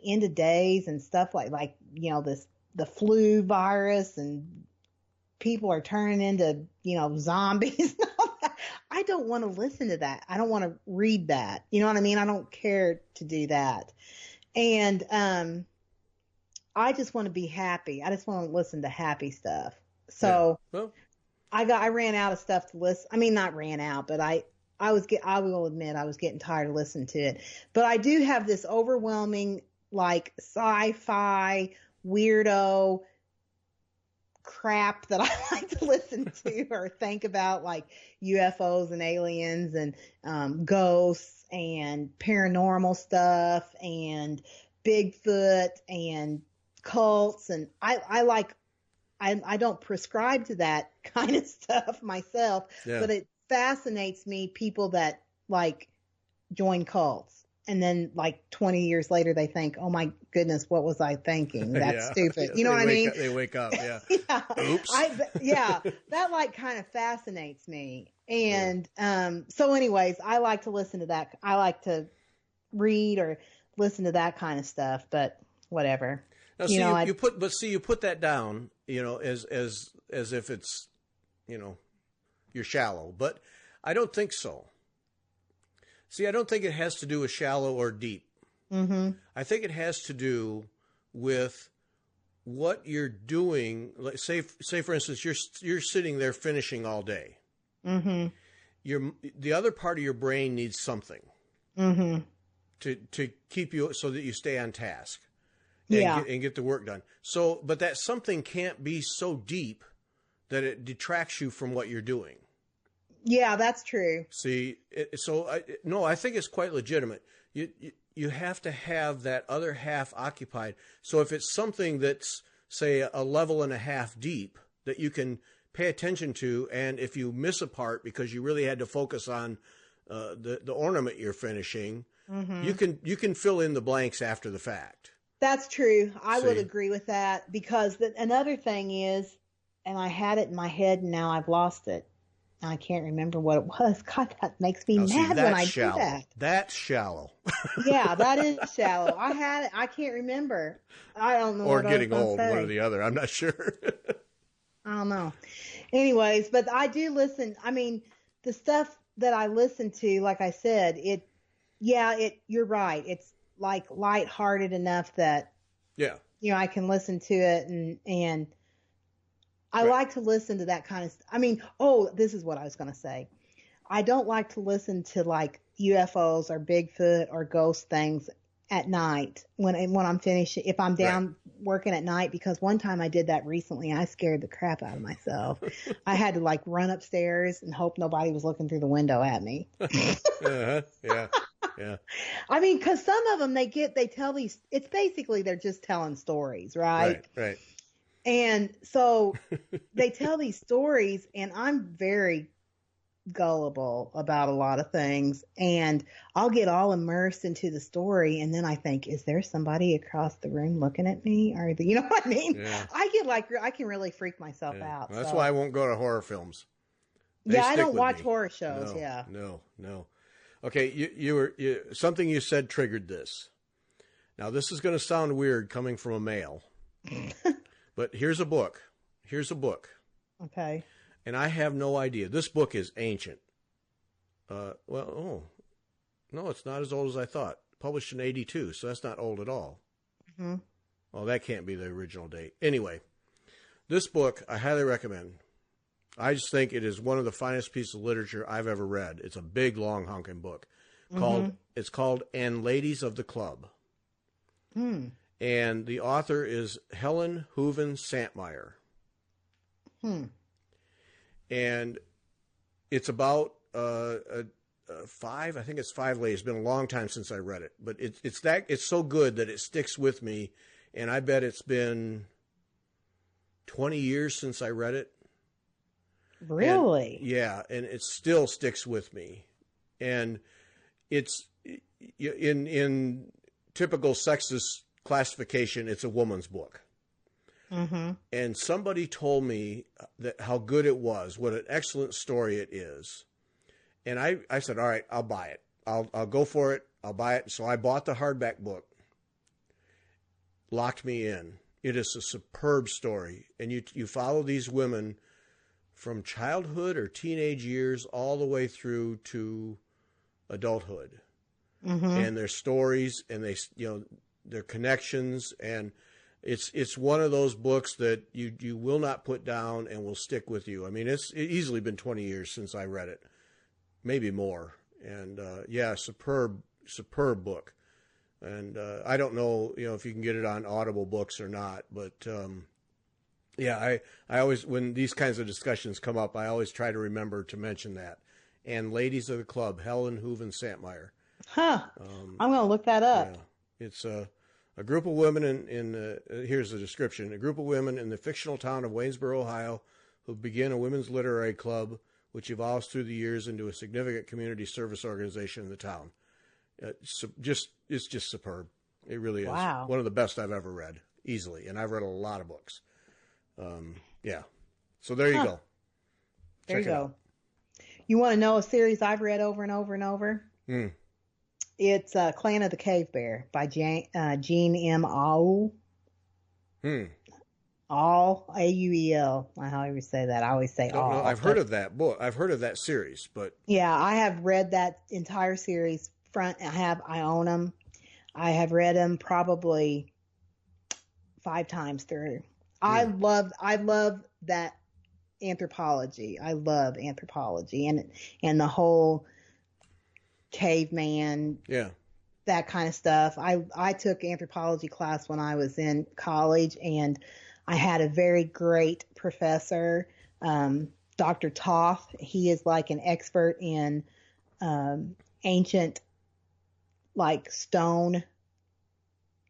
end of days and stuff the flu virus and people are turning into, zombies. I don't want to listen to that. I don't want to read that. You know what I mean? I don't care to do that. And I just want to be happy. I just want to listen to happy stuff. So yeah. Well, I ran out of stuff to listen. I mean, not ran out, but I will admit I was getting tired of listening to it. But I do have this overwhelming sci-fi weirdo crap that I like to listen to or think about, like UFOs and aliens and ghosts and paranormal stuff and Bigfoot and cults, and I don't prescribe to that kind of stuff myself, yeah. But it fascinates me, people that join cults. And then 20 years later, they think, oh my goodness, what was I thinking? That's yeah. stupid. You know what I mean? They wake up. Yeah. yeah. Oops. That kind of fascinates me. And, so anyways, I like to listen to that. I like to read or listen to that kind of stuff, but whatever. Now, you put that down, as if it's, you're shallow, but I don't think so. See, I don't think it has to do with shallow or deep. Mm-hmm. I think it has to do with what you're doing. Like, say for instance, you're sitting there finishing all day. Mm-hmm. The other part of your brain needs something mm-hmm. to keep you so that you stay on task and get the work done. So, but that something can't be so deep that it detracts you from what you're doing. Yeah, that's true. See, I think it's quite legitimate. You have to have that other half occupied. So if it's something that's, say, a level and a half deep that you can pay attention to, and if you miss a part because you really had to focus on the ornament you're finishing, mm-hmm. you can fill in the blanks after the fact. That's true. I would agree with that, because another thing is, and I had it in my head and now I've lost it. I can't remember what it was. God, that makes me mad when I do that. That's shallow. Yeah, that is shallow. I had it. I can't remember. I don't know. Or getting old, one or the other. I'm not sure. I don't know. Anyways, but I do listen. I mean, the stuff that I listen to, like I said, you're right. It's lighthearted enough that, I can listen to it and I like to listen to that kind of stuff. I mean, this is what I was going to say. I don't like to listen to UFOs or Bigfoot or ghost things at night when I'm finishing, if I'm down working at night, because one time I did that recently. I scared the crap out of myself. I had to run upstairs and hope nobody was looking through the window at me. Yeah. Yeah. I mean, because some of them they tell these. It's basically they're just telling stories, right? Right. And so they tell these stories, and I'm very gullible about a lot of things, and I'll get all immersed into the story, and then I think, is there somebody across the room looking at me? Or you know what I mean? Yeah. I can really freak myself Yeah. out. Well, that's so. why I won't go to horror films. They I stick don't with watch me. horror shows. No. Okay, something you said triggered this. Now, this is going to sound weird coming from a male, but here's a book. Okay. And I have no idea. This book is ancient. No, it's not as old as I thought. Published in 82, so that's not old at all. Mm-hmm. Well, that can't be the original date. Anyway, this book I highly recommend. I just think it is one of the finest pieces of literature I've ever read. It's a big, long, honking book. It's called And Ladies of the Club. Hmm. And the author is Helen Hooven Santmeyer. And it's about five ladies. It's been a long time since I read it, but it's so good that it sticks with me. And I bet it's been 20 years since I read it. Really? And it still sticks with me. And it's in typical sexist classification, it's a woman's book. Mm-hmm. And somebody told me that how good it was, what an excellent story it is. And I said, all right, I'll buy it. I'll go for it. I'll buy it. So I bought the hardback book. Locked me in. It is a superb story. And you follow these women from childhood or teenage years all the way through to adulthood. Mm-hmm. And their stories and their connections, and it's one of those books that you will not put down and will stick with you. I mean, it's easily been 20 years since I read it, maybe more. And superb book. And I don't know, if you can get it on Audible Books or not, but I always, when these kinds of discussions come up, I always try to remember to mention that. And Ladies of the Club, Helen Hooven Santmeyer. Huh. I'm going to look that up. Yeah. It's a group of women here's the description, a group of women in the fictional town of Waynesboro, Ohio, who begin a women's literary club, which evolves through the years into a significant community service organization in the town. It's just superb. It really is. Wow. One of the best I've ever read, easily. And I've read a lot of books. So there you go. There you go. You want to know a series I've read over and over and over? It's Clan of the Cave Bear by Jean M. Auel. All, A-U-E-L. I always say that. I always say all. No, I've heard of that book. I've heard of that series, but yeah, I have read that entire series. I own them. I have read them probably 5 times through. I love that anthropology. I love anthropology and the whole caveman. Yeah. That kind of stuff. I took anthropology class when I was in college, and I had a very great professor, Dr. Toth. He is like an expert in ancient, like stone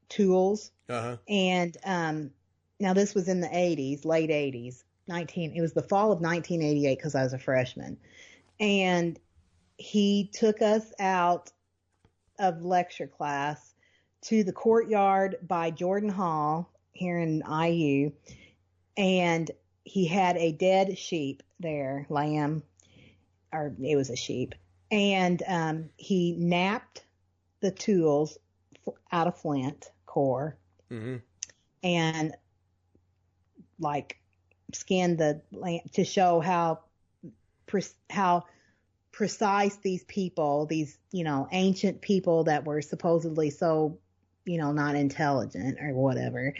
tools. Uh-huh. And now this was in the 80s, late 80s. It was the fall of 1988 because I was a freshman. And he took us out of lecture class to the courtyard by Jordan Hall here in IU, and he had a dead sheep there, lamb, or it was a sheep, and he napped the tools out of flint core, and like skinned the lamb to show how precise these people, these, ancient people that were supposedly so, not intelligent or whatever,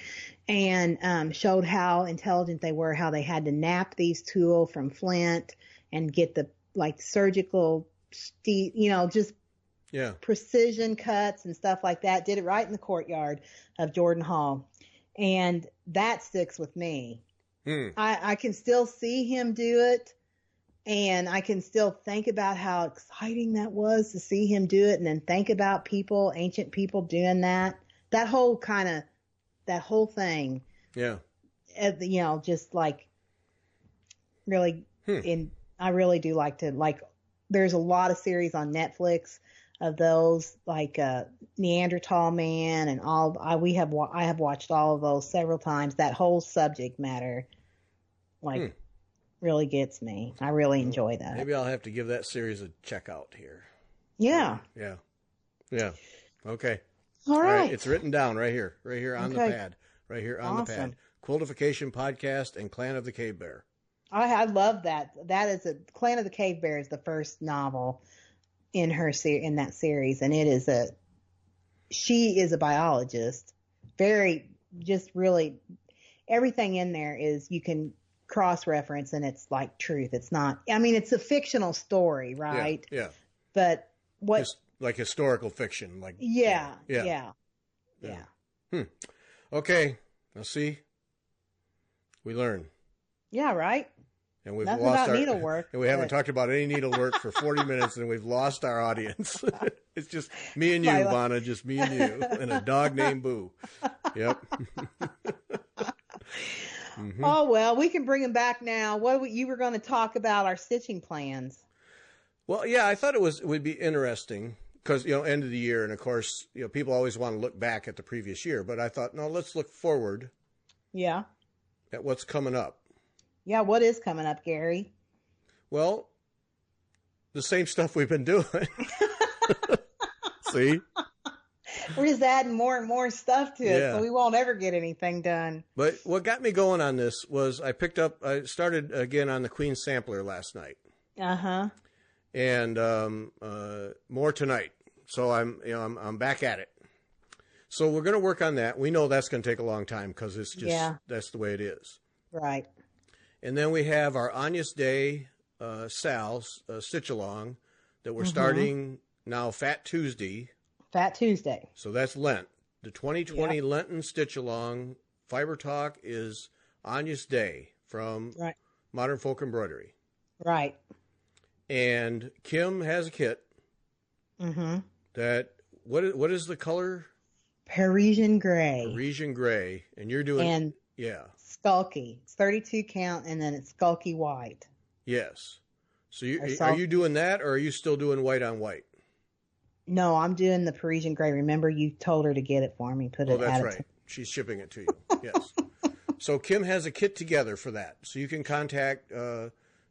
and showed how intelligent they were, how they had to nap these tools from flint and get the surgical, precision cuts and stuff like that. Did it right in the courtyard of Jordan Hall. And that sticks with me. I can still see him do it. And I can still think about how exciting that was to see him do it, and then think about ancient people doing that. That whole thing. Yeah. Just like really, I really do like to, there's a lot of series on Netflix of those, like Neanderthal Man and all. I have watched all of those several times. That whole subject matter, really gets me. I really enjoy that. Maybe I'll have to give that series a check out here. Yeah. Yeah. Okay. All right. It's written down right here on the pad, right here on the pad. Quiltification Podcast and Clan of the Cave Bear. I love that. That is Clan of the Cave Bear is the first novel in that series, and she is a biologist. Really, everything in there is, you can cross-reference, and it's like truth. It's not. I mean, it's a fictional story, right? Yeah. But what? Like historical fiction, like. Yeah. Okay. Now see, we learn. Yeah. Right. And we've Nothing lost about needlework. And we haven't talked about any needlework for 40 minutes, and we've lost our audience. It's just me and you, Vanna, just me and you, and a dog named Boo. Yep. Mm-hmm. Oh, well, we can bring him back now. You were going to talk about our stitching plans. Well, yeah, I thought it would be interesting because, end of the year. And of course, people always want to look back at the previous year, but I thought, no, let's look forward. Yeah. At what's coming up. Yeah. What is coming up, Gary? Well, the same stuff we've been doing. See? We're just adding more and more stuff to it, so we won't ever get anything done. But what got me going on this was I started again on the Queen Sampler last night. Uh-huh. And more tonight. So I'm back at it. So we're going to work on that. We know that's going to take a long time because it's just, that's the way it is. Right. And then we have our Anya's Day Sal's Stitch Along that we're starting now, Fat Tuesday. Fat Tuesday. So that's Lent. The 2020 Lenten Stitch Along Fiber Talk is Anya's Day from Modern Folk Embroidery. Right. And Kim has a kit. Mm-hmm. That what is the color? Parisian gray. Parisian gray. And you're doing Skulky. It's 32 count, and then it's skulky white. Yes. So are you doing that, or are you still doing white on white? No, I'm doing the Parisian gray. Remember, you told her to get it for me. That's right. She's shipping it to you. Yes. So Kim has a kit together for that. So you can contact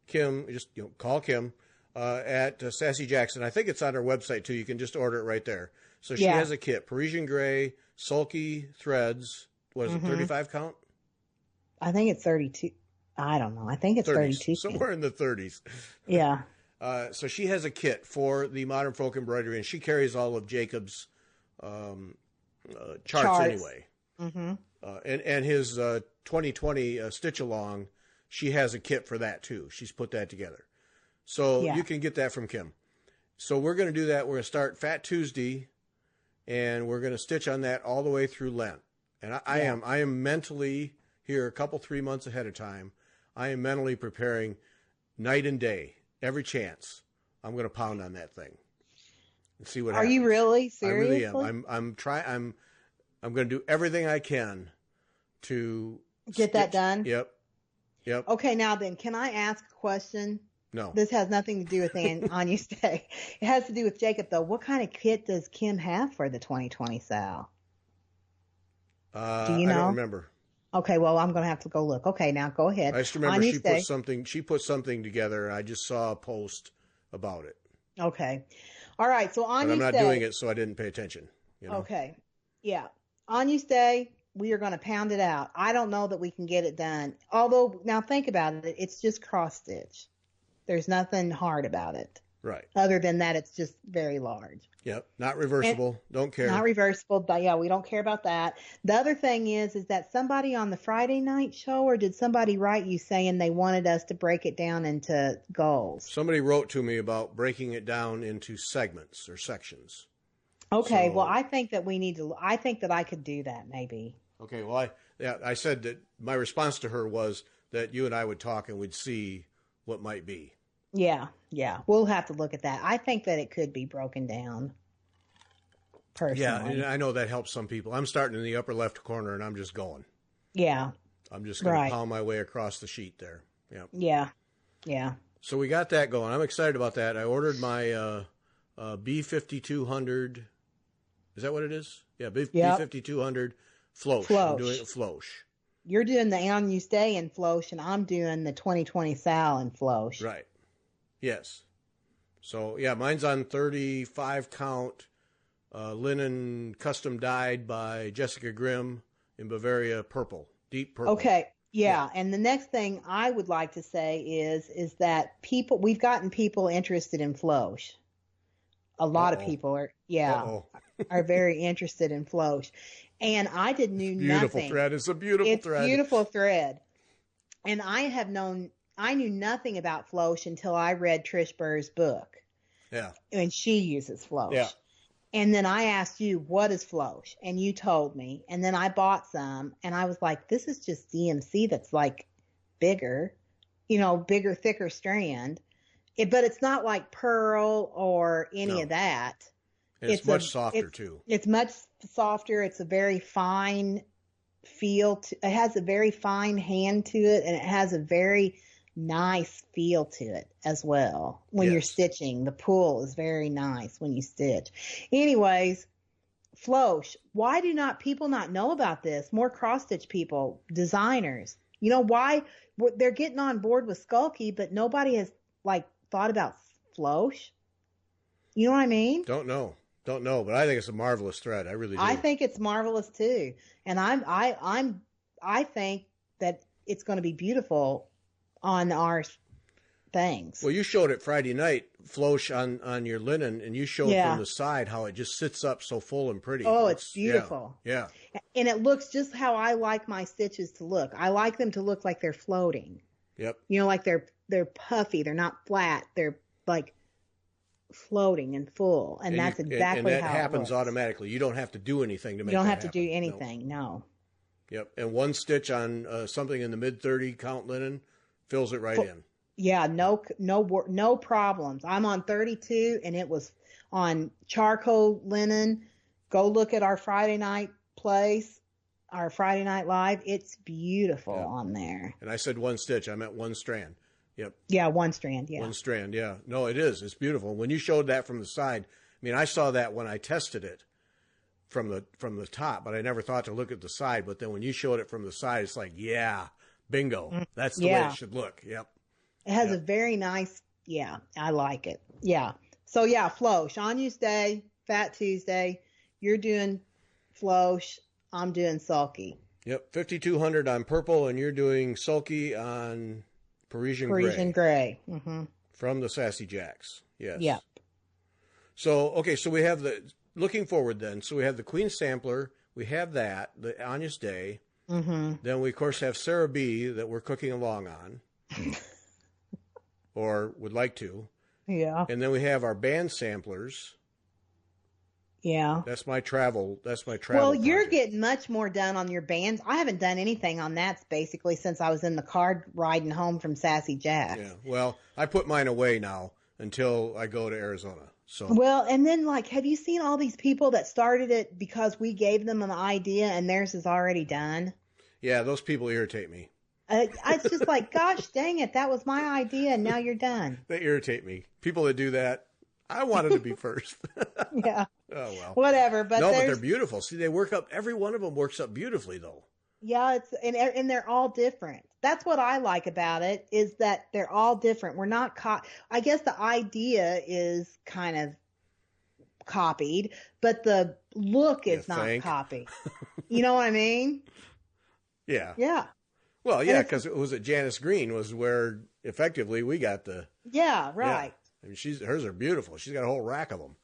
Kim. Just call Kim at Sassy Jackson. I think it's on her website too. You can just order it right there. So she has a kit: Parisian gray, sulky threads. What is it? 35 count? I think it's 32. I don't know. I think it's 30s, 32. Somewhere in the 30s. Yeah. So she has a kit for the Modern Folk Embroidery, and she carries all of Jacob's charts anyway. Mm-hmm. And his 2020 Stitch Along, she has a kit for that too. She's put that together. So you can get that from Kim. So we're going to do that. We're going to start Fat Tuesday, and we're going to stitch on that all the way through Lent. And I am mentally here a couple, 3 months ahead of time. I am mentally preparing night and day. Every chance, I'm going to pound on that thing and see what happens. Are you really? Seriously? I really am. I'm going to do everything I can to get that done. Yep. Okay, now then, can I ask a question? No. This has nothing to do with Anya's Day. It has to do with Jacob, though. What kind of kit does Kim have for the 2020 Sal? Do you know? I don't remember. Okay, well, I'm going to have to go look. Okay, now go ahead. I just remember she put something together, and I just saw a post about it. Okay. All right, so Anya's Day. But I'm not doing it, so I didn't pay attention. Okay. Yeah. Anya's Day, we are going to pound it out. I don't know that we can get it done. Although, now think about it. It's just cross-stitch. There's nothing hard about it. Right. Other than that, it's just very large. Yep. Not reversible. Don't care. Not reversible. But yeah, we don't care about that. The other thing is that somebody on the Friday night show, or did somebody write you saying they wanted us to break it down into goals? Somebody wrote to me about breaking it down into segments or sections. Okay. Well, I think that I think that I could do that maybe. Okay. Well, I said that my response to her was that you and I would talk and we'd see what might be. Yeah, yeah. We'll have to look at that. I think that it could be broken down. Personally. Yeah, and I know that helps some people. I'm starting in the upper left corner, and I'm just going. Yeah. I'm just going to pound my way across the sheet there. Yeah. Yeah. Yeah. So we got that going. I'm excited about that. I ordered my B5200. Is that what it is? Yeah, B5200 Flosh. I'm doing a Flosh. You're doing the On You Stay in Flosh, and I'm doing the 2020 Sal in Flosh. Right. Yes. So, yeah, mine's on 35 count, linen custom dyed by Jessica Grimm in Bavaria purple, deep purple. Okay. Yeah. And the next thing I would like to say is that we've gotten people interested in Flosh. A lot of people are very interested in Flosh. And I knew beautiful nothing. Thread. It's a beautiful thread. It's beautiful thread. And I knew nothing about Flosh until I read Trish Burr's book. Yeah. And she uses Flosh. Yeah. And then I asked you, what is Flosh? And you told me. And then I bought some. And I was like, this is just DMC that's like bigger, bigger, thicker strand. But it's not like pearl or any of that. And it's much softer, too. It's much softer. It's a very fine feel. It has a very fine hand to it, and it has a very nice feel to it as well. When you're stitching, the pull is very nice when you stitch. Anyways, Flosh, why do people not know about this? More cross-stitch people, designers. Why they're getting on board with Skulky, but nobody has thought about Flosh. You know what I mean? Don't know, but I think it's a marvelous thread. I really do. I think it's marvelous too, and I think that it's going to be beautiful on our things. Well, you showed it Friday night, Flosh on your linen, and you showed from the side how it just sits up so full and pretty. Oh, it's beautiful. Yeah. And it looks just how I like my stitches to look. I like them to look like they're floating. Yep. Like they're puffy. They're not flat. They're like floating and full. And that's exactly how it happens looks. Automatically. You don't have to do anything to make it happen. You don't have to do anything. No. Yep. And one stitch on something in the mid 30 count linen fills it right in. Yeah. No problems. I'm on 32 and it was on charcoal linen. Go look at our Friday night place. Our Friday Night Live, it's beautiful on there. And I said one stitch. I meant one strand. Yep. Yeah, one strand. Yeah. One strand. Yeah. No, it is. It's beautiful. When you showed that from the side, I saw that when I tested it from the top, but I never thought to look at the side. But then when you showed it from the side, it's like, bingo. That's the way it should look. Yep. It has a very nice. Yeah, I like it. Yeah. So Flosh, On You Stay, Fat Tuesday. You're doing Flosh. I'm doing Sulky. Yep, 5200 on purple, and you're doing Sulky on Parisian Gray. Mm-hmm. From the Sassy Jacks. Yes. Yep. So we have looking forward then. So we have the Queen Sampler. We have that, the Anya's Day. Mm-hmm. Then we, of course, have Sarah B. that we're cooking along on. Or would like to. Yeah. And then we have our band samplers. Yeah. That's my travel. Well, you're getting much more done on your bands. I haven't done anything on that basically since I was in the car riding home from Sassy Jack. Yeah. Well, I put mine away now until I go to Arizona. So. Well, and then have you seen all these people that started it because we gave them an idea and theirs is already done? Yeah, those people irritate me. It's just like, gosh, dang it, that was my idea and now you're done. They irritate me. People that do that. I wanted to be first. Yeah. Oh, well. Whatever. But but they're beautiful. See, they work up. Every one of them works up beautifully, though. Yeah, and they're all different. That's what I like about it is that they're all different. We're not I guess the idea is kind of copied, but the look is not copied. You know what I mean? Yeah. Yeah. Well, yeah, because it was at Janice Green was where effectively we got the. Yeah. Right. Yeah. Hers are beautiful. She's got a whole rack of them.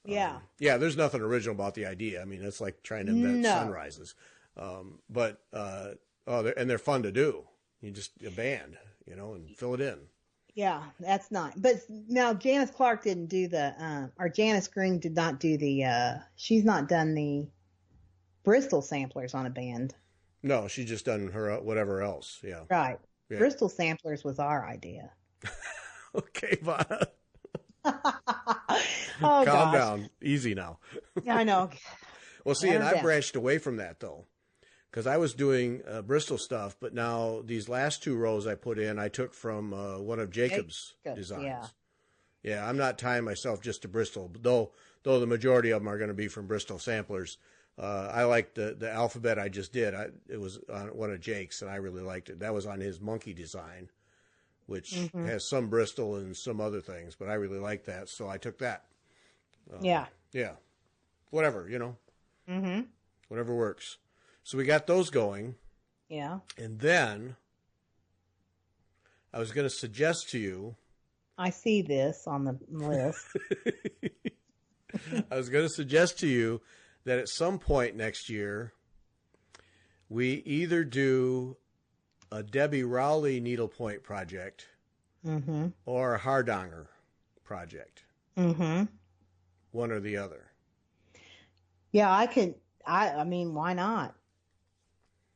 Yeah. There's nothing original about the idea. It's like trying to invent sunrises. But they're fun to do. You just a band, and fill it in. Yeah, that's not. But now Janice Clark didn't do or Janice Green did not do she's not done the Bristol samplers on a band. No, she's just done her whatever else. Yeah. Right. Yeah. Bristol samplers was our idea. Okay, Vonna. Oh, Calm gosh. down. Easy now. I know. Well, see, and Calm I down. branched away from that, though, because I was doing Bristol stuff, but now these last 2 rows I put in, I took from one of Jacob's designs. Yeah. Yeah, I'm not tying myself just to Bristol, though the majority of them are going to be from Bristol samplers. I liked the alphabet I just did. It was on one of Jake's, and I really liked it. That was on his monkey design, which has some Bristol and some other things, but I really liked that, so I took that. Yeah. Yeah. Whatever, Whatever works. So we got those going. Yeah. And then I was going to suggest to you. I see this on the list. I was going to suggest to you that at some point next year, we either do a Debbie Rowley needlepoint project or a Hardanger project. One or the other. Yeah, I mean, why not?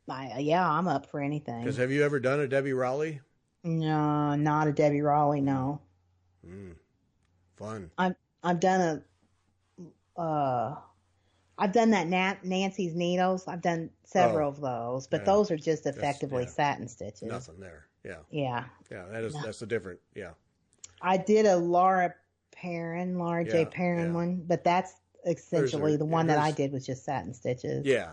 I'm up for anything. Because have you ever done a Debbie Rowley? No, not a Debbie Rowley, no. Fun. I've done that Nancy's Needles. I've done several of those, but those are just effectively satin stitches. Nothing there. Yeah. Yeah. Yeah, that's a different, yeah. I did a Laura J. Perrin one, but that's essentially the one that I did was just satin stitches. Yeah.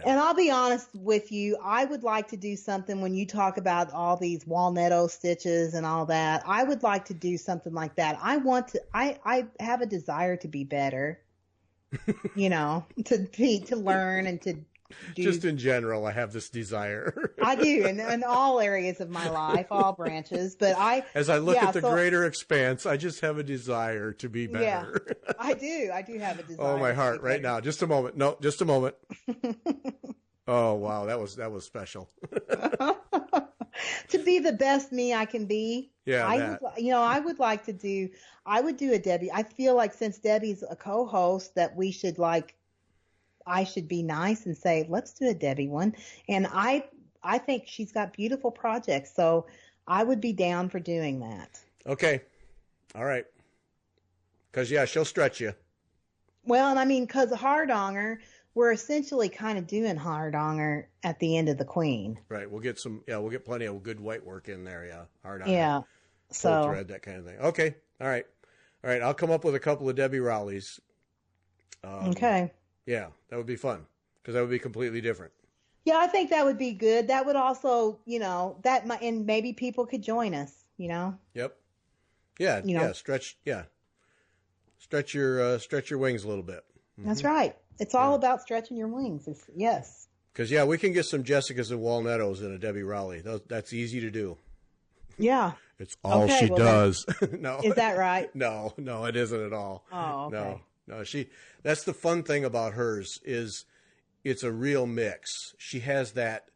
And I'll be honest with you, I would like to do something when you talk about all these walnutto stitches and all that. I would like to do something like that. I have a desire to be better, to learn and to do. Just in general, I have this desire. I do in all areas of my life, all branches. But as I look at the greater expanse, I just have a desire to be better. Yeah, I do have a desire. Oh, my heart right now. Just a moment. No, just a moment. Oh, wow. That was special. To be the best me I can be. Yeah. I would do a Debbie. I feel like since Debbie's a co-host that we should I should be nice and say, let's do a Debbie one. And I think she's got beautiful projects. So I would be down for doing that. Okay. All right. Because, she'll stretch you. Well, and I mean, because Hardanger, we're essentially kind of doing Hardanger at the end of the Queen. Right. We'll get plenty of good white work in there. Yeah. Hardanger. Yeah. Full thread, that kind of thing. Okay. All right. I'll come up with a couple of Debbie Rowleys. Okay. Yeah, that would be fun because that would be completely different. Yeah, I think that would be good. That would also, and maybe people could join us, Yep. Yeah, stretch your wings a little bit. That's right. It's all about stretching your wings. Yes. Because, we can get some Jessicas and Walnuttos in a Debbie Rowley. That's easy to do. Yeah. It's all she does. No. Is that right? No, it isn't at all. Oh, okay. No, that's the fun thing about hers is it's a real mix. She has that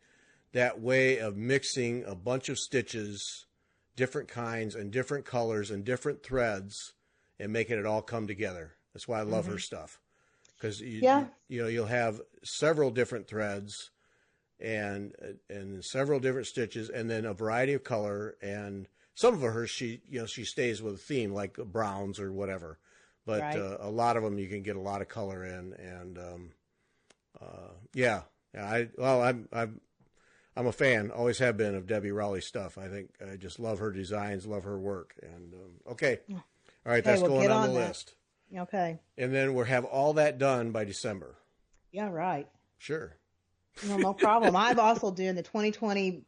way of mixing a bunch of stitches, different kinds and different colors and different threads and making it all come together. That's why I love her stuff. Because you'll have several different threads and several different stitches and then a variety of color, and some of hers she stays with a theme like browns or whatever. But a lot of them you can get a lot of color in, and I'm a fan, always have been, of Debbie Rowley stuff. I think I just love her designs, love her work, and okay, all right, that's going on the list. Okay, and then we'll have all that done by December. Yeah, right. Sure. No problem. I'm also doing the 2020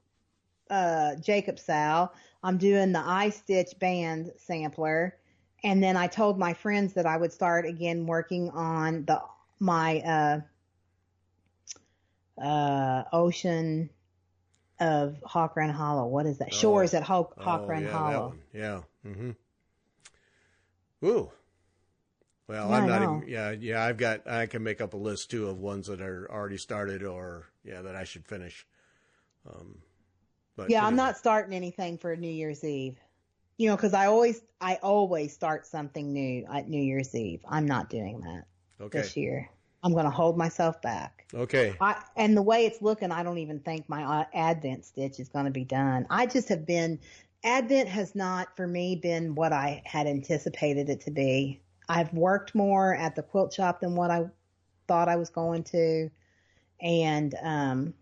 Jacob Sal. I'm doing the iStitch band sampler. And then I told my friends that I would start again working on my Ocean of Hawk Run Hollow. What is that? Shores at Hawk Run Hollow. That one. Yeah. Ooh. Well, I'm not even. I can make up a list too of ones that are already started or that I should finish. But I'm not starting anything for New Year's Eve. Because I always start something new at New Year's Eve. I'm not doing that this year. I'm going to hold myself back. Okay. And the way it's looking, I don't even think my Advent stitch is going to be done. I just have been Advent has not, for me, been what I had anticipated it to be. I've worked more at the quilt shop than what I thought I was going to. And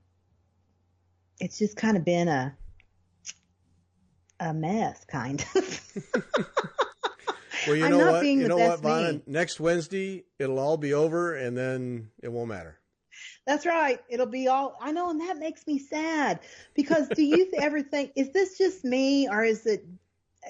it's just kind of been a mess, kind of. Well, you I'm know not what? being You the know best what, Vonna? me. Next Wednesday, it'll all be over, and then it won't matter. That's right. It'll be all, I know, and that makes me sad because do you ever think, is this just me or is it,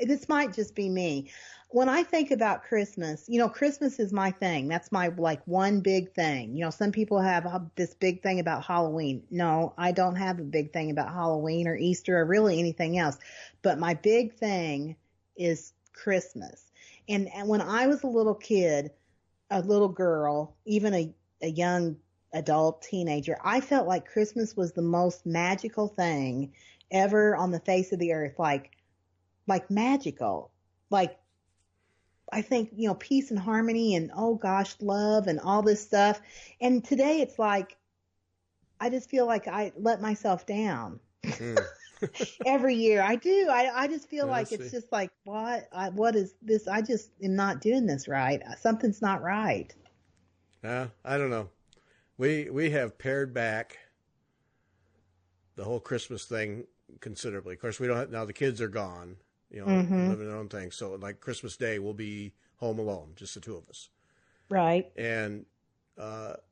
this might just be me. When I think about Christmas, you know, Christmas is my thing. That's my like one big thing. You know, some people have this big thing about Halloween. No, I don't have a big thing about Halloween or Easter or really anything else. But my big thing is Christmas. And when I was a little kid, a little girl, even a young adult teenager, I felt like Christmas was the most magical thing ever on the face of the earth. Like magical. Like, I think, you know, peace and harmony and, oh gosh, love and all this stuff. And today it's like, I just feel like I let myself down. Every year I do. I just feel like it's just like, what is this? I just am not doing this right. Something's not right. I don't know. We have pared back the whole Christmas thing considerably. Of course, we don't have, now the kids are gone, you know, living their own thing. So like Christmas Day, we'll be home alone, just the two of us. Right. And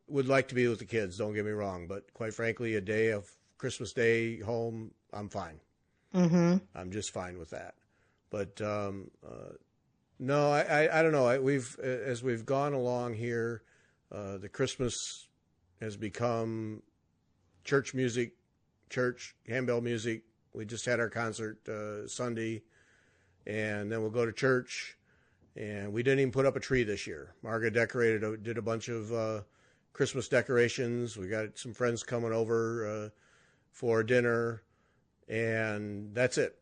would like to be with the kids, don't get me wrong. But quite frankly, a day of Christmas Day home, I'm fine. I'm just fine with that. But no, I don't know. As we've gone along here, the Christmas has become church music, church handbell music. We just had our concert Sunday, and then we'll go to church. And we didn't even put up a tree this year. Margaret did a bunch of Christmas decorations. We got some friends coming over for dinner, and that's it.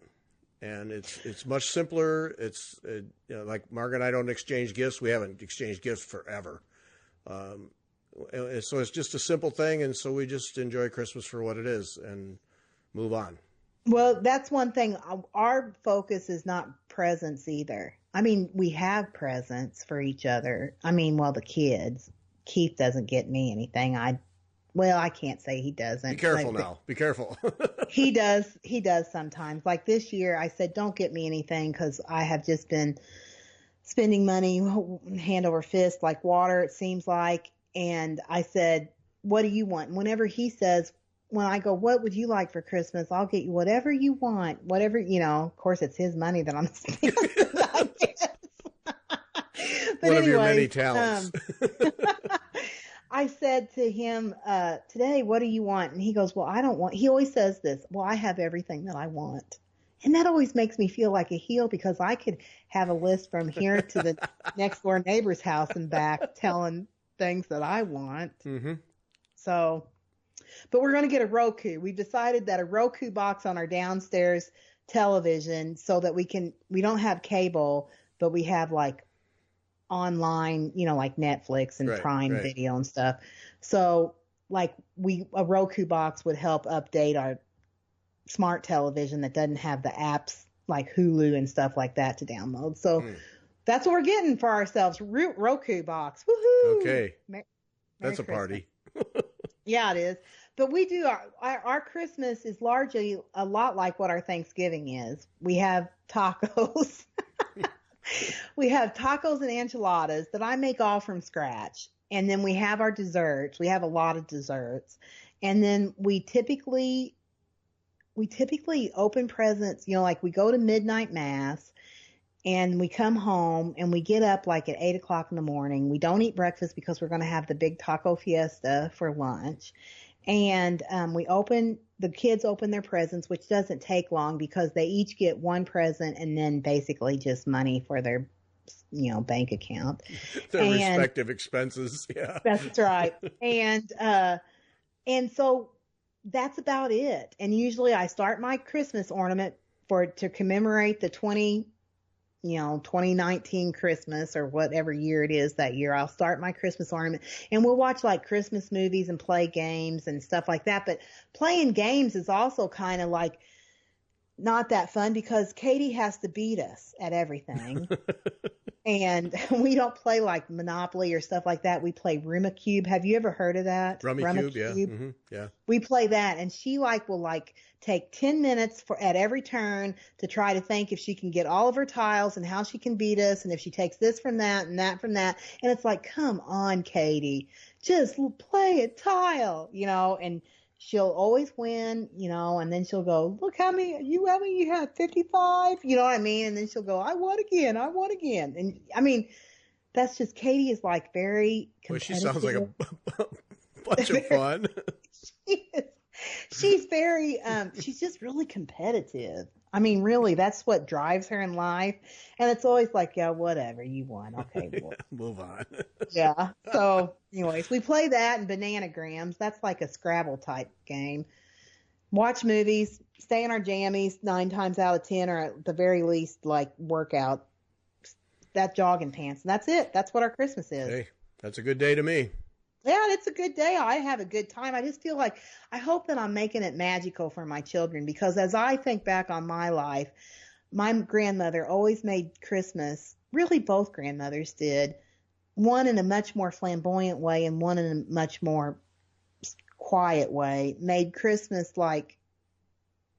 And it's much simpler. It's you know, like Margaret and I don't exchange gifts. We haven't exchanged gifts forever. So it's just a simple thing, and so we just enjoy Christmas for what it is and move on. Well, that's one thing. Our focus is not presents either. I mean, we have presents for each other. I mean, well, the kids. Keith doesn't get me anything. I can't say he doesn't. Be careful now. Be careful. He does. He does sometimes. Like this year, I said, don't get me anything because I have just been spending money hand over fist like water, it seems like. And I said, what do you want? And whenever he says, when I go, what would you like for Christmas? I'll get you whatever you want, whatever, you know, of course it's his money that I'm spending. I guess. But one anyway, of your many talents. I said to him, today, what do you want? And he goes, well, I don't want, he always says this, well, I have everything that I want. And that always makes me feel like a heel because I could have a list from here to the next door neighbor's house and back telling things that I want. So, but we're going to get a Roku. We've decided that a Roku box on our downstairs television so that we don't have cable, but we have like online, you know, like Netflix and Prime Video and stuff. So like a Roku box would help update our smart television that doesn't have the apps like Hulu and stuff like that to download. So that's what we're getting for ourselves. Roku box. Woohoo! Okay. That's a party. Yeah, it is. But we do our Christmas is largely a lot like what our Thanksgiving is. We have tacos. We have tacos and enchiladas that I make all from scratch. And then we have our desserts. We have a lot of desserts. And then we typically open presents, you know, like we go to midnight mass and we come home and we get up like at 8:00 in the morning. We don't eat breakfast because we're going to have the big taco fiesta for lunch. And the kids open their presents, which doesn't take long because they each get one present and then basically just money for their, you know, bank account. Their respective expenses. Yeah. That's right. And so that's about it. And usually I start my Christmas ornament to commemorate the 2019 Christmas or whatever year it is that year. I'll start my Christmas ornament and we'll watch like Christmas movies and play games and stuff like that. But playing games is also kind of like, not that fun because Katie has to beat us at everything. And we don't play like Monopoly or stuff like that. We play Rummikub. Have you ever heard of that? Rummikub, yeah. Mm-hmm. Yeah. We play that, and she will take 10 minutes at every turn to try to think if she can get all of her tiles and how she can beat us, and if she takes this from that and that from that. And it's like, come on, Katie, just play a tile, and she'll always win, and then she'll go, look how many you had, 55, you know what I mean? And then she'll go, I won again. And I mean, that's just, Katie is like very competitive. Well, she sounds like a bunch of fun. She's very, she's just really competitive. I mean, really, that's what drives her in life. And it's always like, yeah, whatever, you won. Okay, well, move on. Yeah. So anyways, we play that and Bananagrams. That's like a Scrabble type game. Watch movies, stay in our jammies 9 times out of 10, or at the very least, like workout, that jogging pants. And that's it. That's what our Christmas is. Hey, that's a good day to me. Yeah, it's a good day. I have a good time. I just feel like I hope that I'm making it magical for my children, because as I think back on my life, my grandmother always made Christmas, really both grandmothers did, one in a much more flamboyant way and one in a much more quiet way, made Christmas like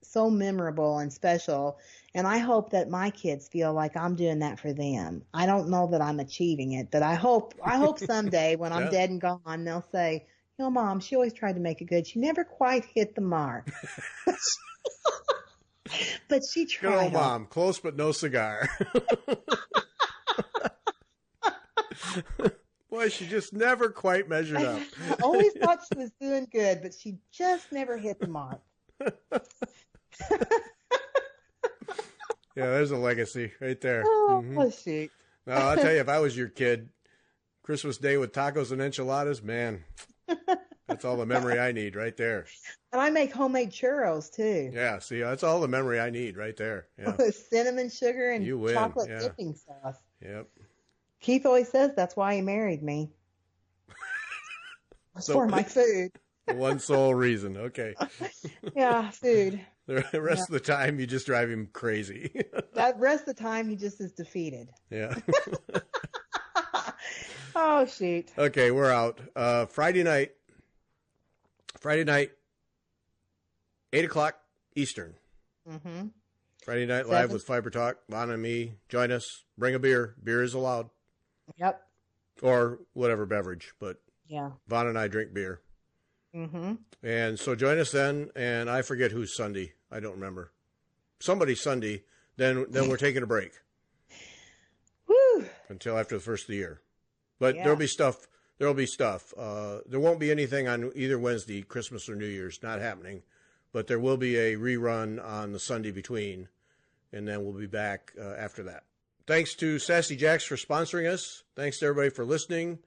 so memorable and special. And I hope that my kids feel like I'm doing that for them. I don't know that I'm achieving it, but I hope someday when I'm dead and gone, they'll say, Mom, she always tried to make it good. She never quite hit the mark. But she tried. Good old Mom, close but no cigar. Boy, she just never quite measured up. I always thought she was doing good, but she just never hit the mark. Yeah, there's a legacy right there. Oh, shoot. No, I'll tell you, if I was your kid, Christmas Day with tacos and enchiladas, man, that's all the memory I need right there. And I make homemade churros, too. Yeah, see, that's all the memory I need right there. Yeah. With cinnamon sugar and chocolate dipping sauce. Yep. Keith always says that's why he married me. For my food. One sole reason. Okay. Yeah, food. The rest of the time, you just drive him crazy. That rest of the time, he just is defeated. Yeah. Oh, shoot. Okay, we're out. Friday night, 8 o'clock Eastern. Mm-hmm. Friday Night Live with Fiber Talk. Vaughn and me. Join us. Bring a beer. Beer is allowed. Yep. Or whatever beverage, but yeah, Vaughn and I drink beer. Mm-hmm. And so join us then, and I forget who's Sunday. I don't remember. Somebody's Sunday. Then we're taking a break. Woo! Until after the first of the year. But there'll be stuff. There won't be anything on either Wednesday, Christmas or New Year's. Not happening. But there will be a rerun on the Sunday between, and then we'll be back after that. Thanks to Sassy Jacks for sponsoring us. Thanks to everybody for listening.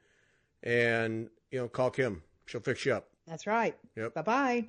And, call Kim. She'll fix you up. That's right. Yep. Bye-bye.